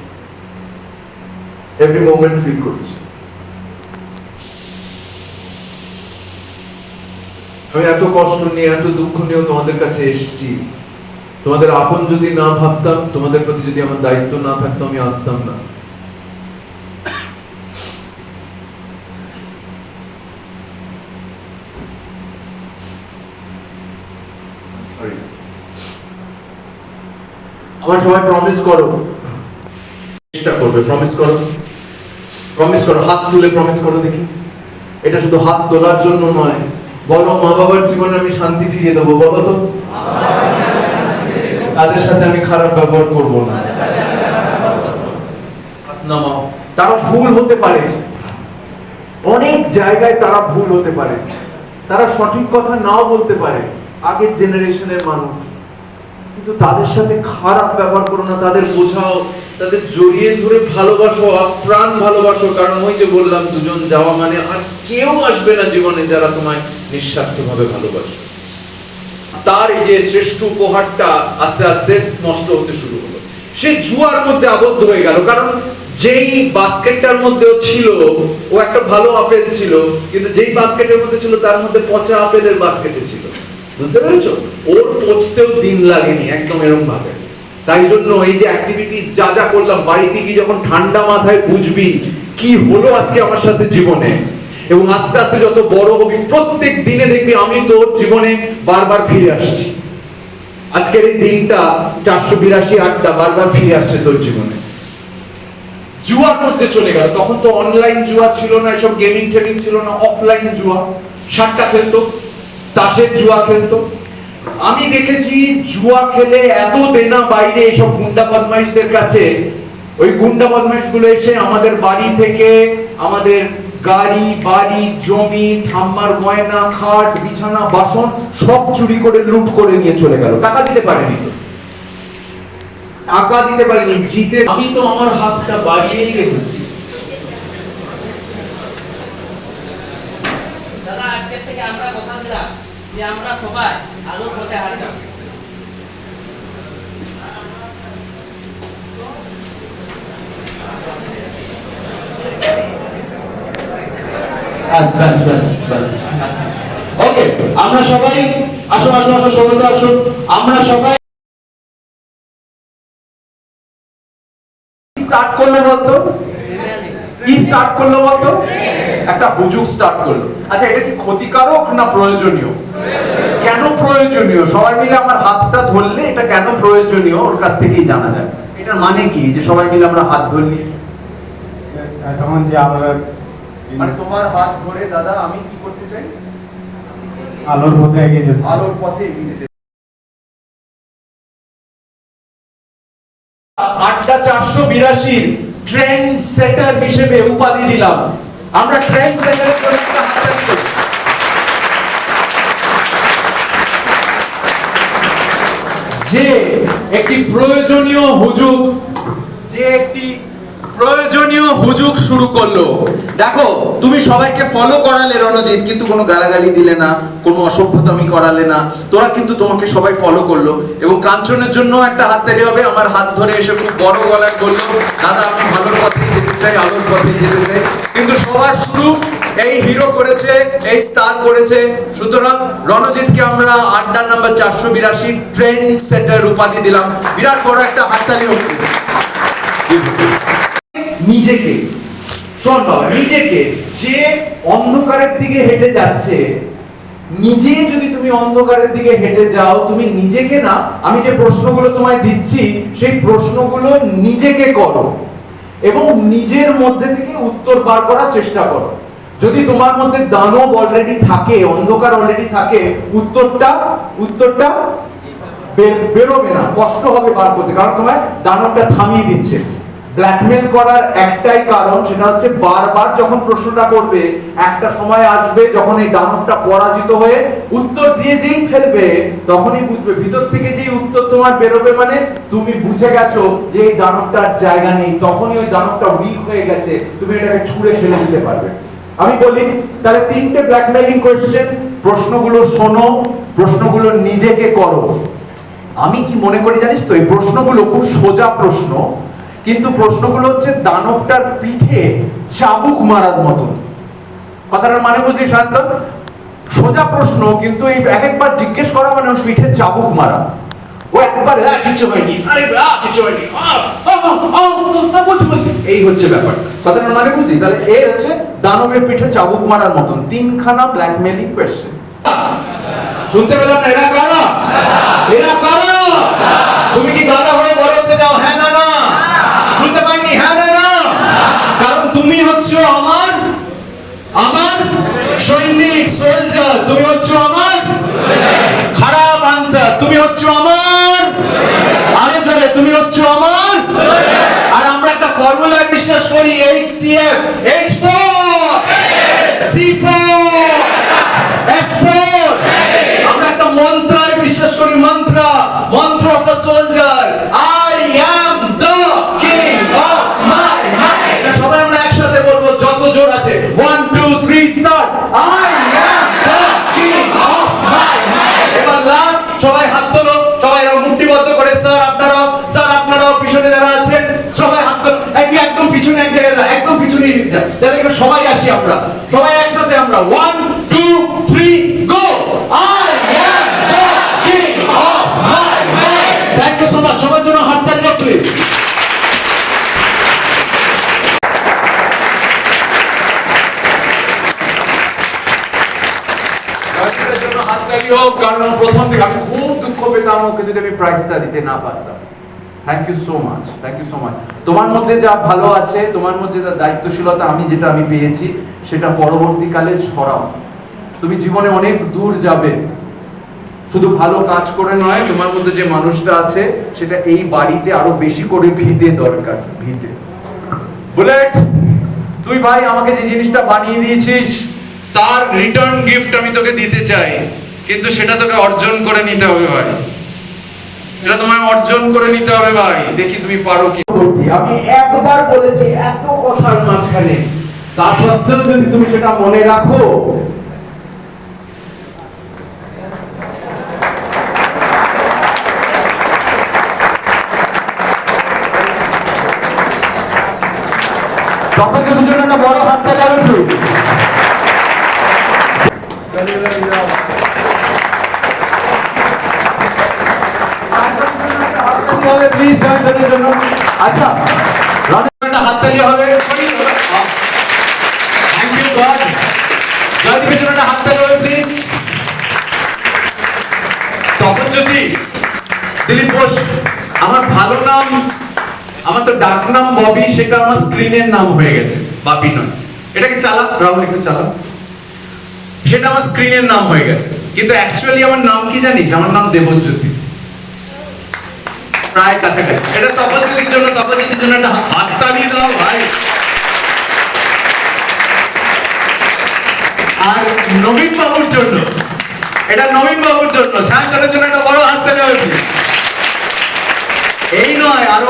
এভরি মোমেন্ট ফিল করছি। আমি এত কষ্ট নিয়ে, এত দুঃখ নিয়েও তোমাদের কাছে এসেছি। তোমাদের আপন যদি না ভাবতাম, তোমাদের প্রতি যদি আমার দায়িত্ব না থাকতো, আমি আসতাম না। আমার সবাই প্রমিস করো, চেষ্টা করবে, প্রমিস করো, প্রমিস করো, হাত তুলে প্রমিস করো দেখি। এটা শুধু হাত তোলার জন্য নয়, বলো মা বাবার জীবনে আমি শান্তি ফিরিয়ে দেবো। বলো তো, তাদের সাথে আমি খারাপ ব্যবহার করব না। তারা ভুল হতে পারে, অনেক জায়গায় তারা ভুল হতে পারে, তারা সঠিক কথা নাও বলতে পারে, আগের জেনারেশনের মানুষ। কিন্তু তাদের সাথে খারাপ ব্যবহার করো না, তাদের বোঝাও, তাদের জড়িয়ে ধরে ভালোবাসো, প্রাণ ভালোবাসো। কারণ ওই যে বললাম, দুজন যাওয়া মানে আর কেউ আসবে না জীবনে যারা তোমায় নিঃস্বার্থভাবে ভালোবাসে। তার এই যে শ্রেষ্ঠ উপহারটা আস্তে আস্তে নষ্ট হতে শুরু হলো। সে জুয়ার মধ্যে আবদ্ধ হয়ে গেল, কারণ যেই বাস্কেটটার মধ্যে ছিল ও একটা ভালো আপেল ছিল, কিন্তু যেই বাস্কেটের মধ্যে ছিল তার মধ্যে পচা আপেলের বাস্কেটে ছিল। বুঝতে পেরেছো? ওর পচতেও দিন লাগেনি একদম এরকম ভাবে। তাই জন্য এই যে অ্যাক্টিভিটিস যা যা করলাম, বাড়িতে গিয়ে যখন ঠান্ডা মাথায় বুঝবি কি হলো আজকে আমার সাথে জীবনে, এবং আস্তে আস্তে যত বড় হবি প্রত্যেক দিনে দেখবি আমি তোর জীবনে বারবার ফিরে আসছি। আজকের এই দিনটা 482 আটটা বারবার ফিরে আসছে তোর জীবনে। জুয়ার মধ্যে চলে গেল। তখন তো অনলাইন জুয়া ছিল না, এসব গেমিং টেমিং ছিল না, অফলাইন জুয়া। সাতটা খেলতো, তাসের জুয়া খেলতো। আমি দেখেছি জুয়া খেলে এত দেনা বাইরে এইসব গুন্ডা বদমাইশদের কাছে, ওই গুন্ডা বদমাইশ গুলো এসে আমাদের বাড়ি থেকে আমাদের গাড়ি, বাড়ি, জমি, ঠাম্মার গয়না, খাট, বিছানা, বাসন সব চুরি করে লুট করে নিয়ে চলে গেল। টাকা দিতে পারেনি তো, টাকা দিতে পারেনি, জিতে আমি তো আমার হাতটা বাড়িয়েই রেখেছি। দাদা, আজকে থেকে আমরা কথা দিলাম যে আমরা সবাই আলোর পথে হাঁটব। ওকে, আমরা সবাই আসুন আসুন আসুন, সবাই আসুন, আমরা সবাই স্টার্ট করলো বলতো, কি স্টার্ট করলো বলতো? একটা হুজুগ স্টার্ট করলো। আচ্ছা, এটা কি ক্ষতিকারক না প্রয়োজনীয়? কেন প্রয়োজনীয়? সবাই মিলে আমার হাতটা ধরলে এটা কেন প্রয়োজনীয় ওর কাছ থেকেই জানা যায়। এটার মানে কি যে সবাই মিলে আমরা হাত ধরলি, তখন যে আমরা মানে তোমার হাত ধরে দাদা আমি কি করতে চাই? আলোর পথে এগিয়ে যেতে চাই। আলোর পথে এগিয়ে যেতে। আড্ডা 482 ট্রেন্ড সেটার হিসেবে উপাধি দিলাম। আমরা ট্রেন্ড সেটারের জন্য একটা হাততালি করি। যে একটি প্রয়োজনীয় হুজুগ শুরু করলো। দেখো, তুমি সবাইকে ফলো করালে রণজিৎ, কিন্তু কোনো গালাগালি দিলে না, কোনো অসভ্যতামি করালে না। তোরা কিন্তু তোমাকে সবাই ফলো করলো। এবং কাঞ্চনের জন্য একটা হাততালি হবে। আমার হাত ধরে এসে খুব বড় গলায় বললো, দাদা আমি ভালোর পথেই যেতে চাই, আলোর পথেই যেতে চাই। কিন্তু সবার শুরু এই হিরো করেছে, এই স্টার করেছে। সুতরাং রণজিৎকে আমরা আড্ডা নাম্বার 482 ট্রেন্ড সেটার উপাধি দিলাম। বিরাট বড় একটা হাততালি হোক। নিজেকে শোন বাবা, নিজেকে যে অন্ধকারের দিকে হেঁটে যাচ্ছে, নিজে যদি তুমি অন্ধকারের দিকে হেঁটে যাও, তুমি নিজেকে না, আমি যে প্রশ্নগুলো তোমায় দিচ্ছি সেই প্রশ্নগুলো নিজেকে করো এবং নিজের মধ্যে থেকে উত্তর বার করার চেষ্টা করো। যদি তোমার মধ্যে দানব অলরেডি থাকে, অন্ধকার অলরেডি থাকে, উত্তরটা বেরোবে না, কষ্ট হবে বার করতে, কারণ তোমার দানবটা থামিয়ে দিচ্ছে। ব্ল্যাকমেল করার একটাই কারণ, সেটা হচ্ছে বারবার যখন প্রশ্নটা করবে, একটা সময় আসবে যখন এই দানবটা পরাজিত হয়ে উত্তর দিয়ে যেই ফেলবে, তখনই বুঝবে ভিতর থেকে যেই উত্তর তোমার বেরোবে, মানে তুমি বুঝে গেছো যে এই দানবটার জায়গা নেই, তখনই ওই দানবটা উইক হয়ে গেছে, তুমি এটাকে ছুঁড়ে ফেলে দিতে পারবে। আমি বলি তাহলে 3টে ব্ল্যাকমেলিং কোয়েশ্চেন, প্রশ্নগুলো শোনো, প্রশ্নগুলো নিজেকে করো। আমি কি মনে করি জানিস তো, এই প্রশ্নগুলো খুব সোজা প্রশ্ন, কিন্তু প্রশ্নগুলো হচ্ছে দানবটার পিঠে চাবুক মারার মতন। কথাটার মানে বুঝলি শান্তন? সোজা প্রশ্ন, কিন্তু এই একবার জিজ্ঞেস করা মানে ওর পিঠে চাবুক মারা। ও একবার কিছু হয়নি, আরে কিছু হয়নি, এই হচ্ছে ব্যাপারটা। কথাটার মানে বুঝলি? তাহলে এই হচ্ছে দানবের পিঠে চাবুক মারার মতন 3খানা ব্ল্যাকমেলিং কোয়েশ্চেন। শুনতে পেলাম না? এরা কারা? এরা কারা? তুমি কি গাধা হয়ে বড় হতে চাও? হ্যাঁ না না? শুনতে পাইনি? হ্যাঁ না না? কারণ তুমি হচ্ছে আমার সৈনিক, সোলজার। তুমি হচ্ছে আমার খারাপ আনসার। তুমি হচ্ছে আমার আরো জোরে, তুমি হচ্ছে আমার। আর আমরা একটা ফর্মুলায় বিশ্বাস করি, HCF H4 C4 F4। আমরা একটা মন্ত্রায় বিশ্বাস করি, মন্ত্র অফ আসি আমরা সবাই একসাথে আমরা 1 2 3 go I am the king of my mind thank you so much সবার জন্য হাততালি দাও প্লিজ হাততালি হোক কারণ প্রথম থেকে আমি খুব দুঃখ পেতাম ওকে যদি আমি প্রাইজটা দিতে না পারতাম থ্যাংক ইউ সো মাচ তোমার মধ্যে যা ভালো আছে তোমার মধ্যে যা দায়িত্বশীলতা আমি পেয়েছি সেটা পরবর্তীকালে ছড়াও তুমি জীবনে অনেক দূর যাবে শুধু ভালো কাজ করে নয় তোমার মধ্যে যে মানুষটা আছে সেটা এই বাড়িতে আরো বেশি করে ভিতে দরকার ভিতে বুলেট তুই ভাই আমাকে যে জিনিসটা বানিয়ে দিয়েছিস তার রিটার্ন গিফট আমি তোকে দিতে চাই কিন্তু সেটা তোকে অর্জন করে নিতে হবে ভাই এটা তোমায় অর্জন করে নিতে হবে ভাই দেখি তুমি পারো কি আমি একবার বলেছি এত কথার মাঝখানে তা সত্ত্বেও যদি তুমি সেটা মনে রাখো তখন যদি জন্য একটা বড় হাতটা যাবে প্লিজ প্লিজ জয়েন্টের জন্য আচ্ছা একটা হাততালি হবে থ্যাংক ইউ গড জয়দীপের জন্য একটা হাততালি হবে প্লিজ তখন যদি দিলীপ বোস আমার ভালো নাম আমার তো ডাক নাম ববি সেটা আমার স্ক্রিনের নাম হয়ে গেছে বাপি নয় এটাকে চালা রাহুল একটু চালা সেটা আমার স্ক্রিনের নাম হয়ে গেছে কিন্তু অ্যাকচুয়ালি আমার নাম কি জানিস আমার নাম দেবজ্যোতি প্রায় কাছাকাছি এটা তপজ্যোতির জন্য একটা হাততালি দাও ভাই আর নবীন বাবুর জন্য এটা নবীন বাবুর জন্য সায়ন্তনের জন্য একটা বড় হাততালি হবে প্লিজ এই নয় আরো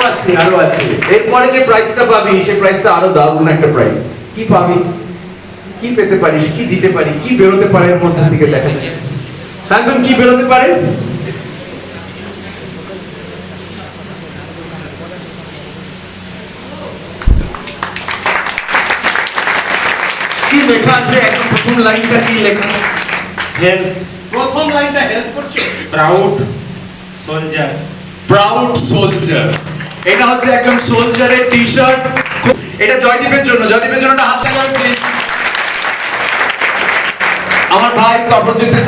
আছে এরপরে যে প্রাইজটা পাবি সেই প্রাইজটা আরো দারুণ একটা প্রাইজ কি পাবি কি পেতে পারিস কি দিতে পারি কি বেরোতে পারে এর মধ্যে থেকে দেখা যায় সায়ন্তন কি বেরোতে পারে কি লেখা আছে একদম প্রথম লাইনটা কি লেখা হেলথ প্রথম লাইনটা হেল্প করছে প্রাউড সোলজার এটা হচ্ছে একদম সোলজারের টি-শার্ট এটা জয়দীপের জন্য একটা হাত লাগাবেন প্লিজ আমার ভাই তপজ্যোতির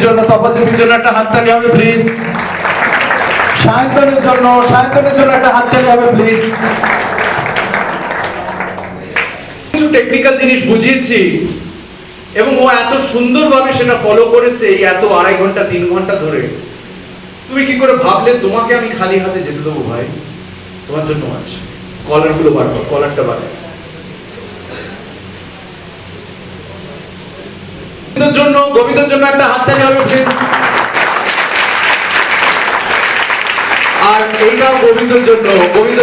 জন্য একটা হাততালি হবে প্লিজ সায়ন্তনের জন্য একটা হাততালি হবে প্লিজ কিছু টেকনিক্যাল জিনিস বুঝিয়েছি এবং ও এত সুন্দরভাবে সেটা ফলো করেছে এই এত 2.5 ঘন্টা 3 ঘন্টা ধরে তুমি কি করে ভাবলে তোমাকে আমি খালি হাতে যেতে দেবো ভাই তোমার জন্য আছে কলারগুলো বার কর কলারটা বার গোবিন্দের জন্য একটা হাততালি হবে আর এইটাও গোবিন্দের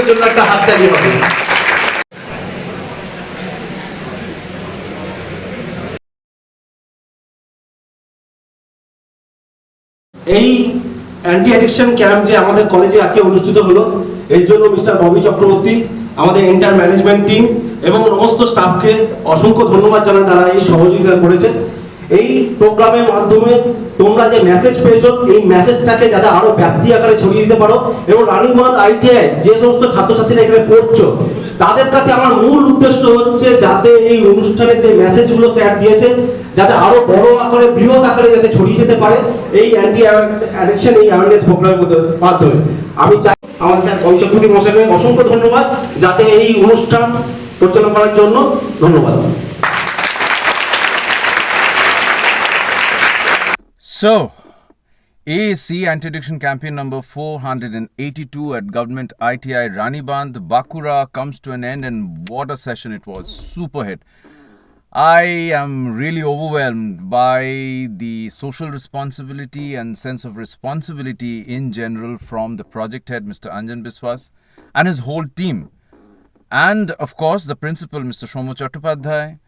জন্য একটা হাততালি হবে এই অ্যান্টি অ্যাডিকশন ক্যাম্প যে আমাদের কলেজে আজকে অনুষ্ঠিত হলো এর জন্য মিস্টার ববি চক্রবর্তী আমাদের এন্টার ম্যানেজমেন্ট টিম এবং সমস্ত স্টাফকে অসংখ্য ধন্যবাদ জানাই তারা এই সহযোগিতা করেছে এই প্রোগ্রামের মাধ্যমে তোমরা যে মেসেজ পেয়েছো এই মেসেজটাকে যাতে আরো ব্যাপ্তি আকারে ছড়িয়ে দিতে পারো এবং রানিবাঁধ আইটিআই যে সমস্ত ছাত্রছাত্রীরা এখানে পড়ছো তাদের কাছে আমার মূল উদ্দেশ্য হচ্ছে যাতে এই অনুষ্ঠানের যে মেসেজগুলো স্যার দিয়েছে যাতে আরো বড় আকারে বৃহৎ আকারে যাতে ছড়িয়ে যেতে পারে এই অ্যান্টি অ্যাডিকশন এই অ্যাওয়ারনেস প্রোগ্রামের মাধ্যমে আমি চাই আমাদের স্যার ববি চক্রবর্তী মহাশয়কে অসংখ্য ধন্যবাদ যাতে এই অনুষ্ঠান পরিচালনা করার জন্য ধন্যবাদ So, AAC Anti-Addiction Campaign number 482 at Government ITI Ranibandh, Bakura comes to an end, and what a session it was. Super hit. I am really overwhelmed by the social responsibility and sense of responsibility in general from the project head, Mr. Anjan Biswas, and his whole team. And of course, the principal, Mr. Shomo Chattopadhyay,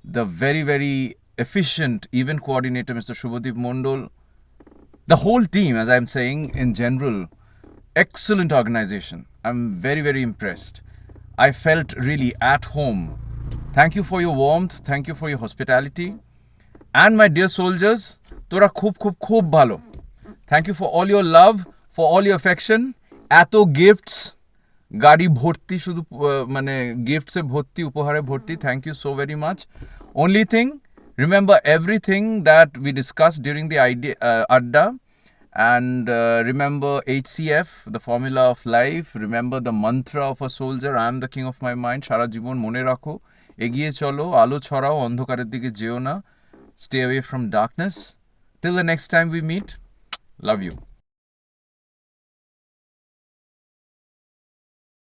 the very, very efficient event coordinator, Mr. Shubhadeep Mondol, the whole team, as I'm saying in general, excellent organization. I'm very, very impressed. I felt really at home. Thank you for your warmth, thank you for your hospitality. And my dear soldiers, তোরা খুব খুব খুব ভালো. Thank you for all your love, for all your affection. এত gifts, গাড়ি ভর্তি শুধু মানে গিফটসে ভর্তি, উপহারে ভর্তি. Thank you so very much. Only thing, remember everything that we discussed during the Adda. And remember HCF, the formula of life. Remember the mantra of a soldier, I am the king of my mind. সারা জীবন মনে রাখো, এগিয়ে চলো, আলো ছড়াও, অন্ধকারের দিকে যেও না. Stay away from darkness. Till the next time we meet, love you.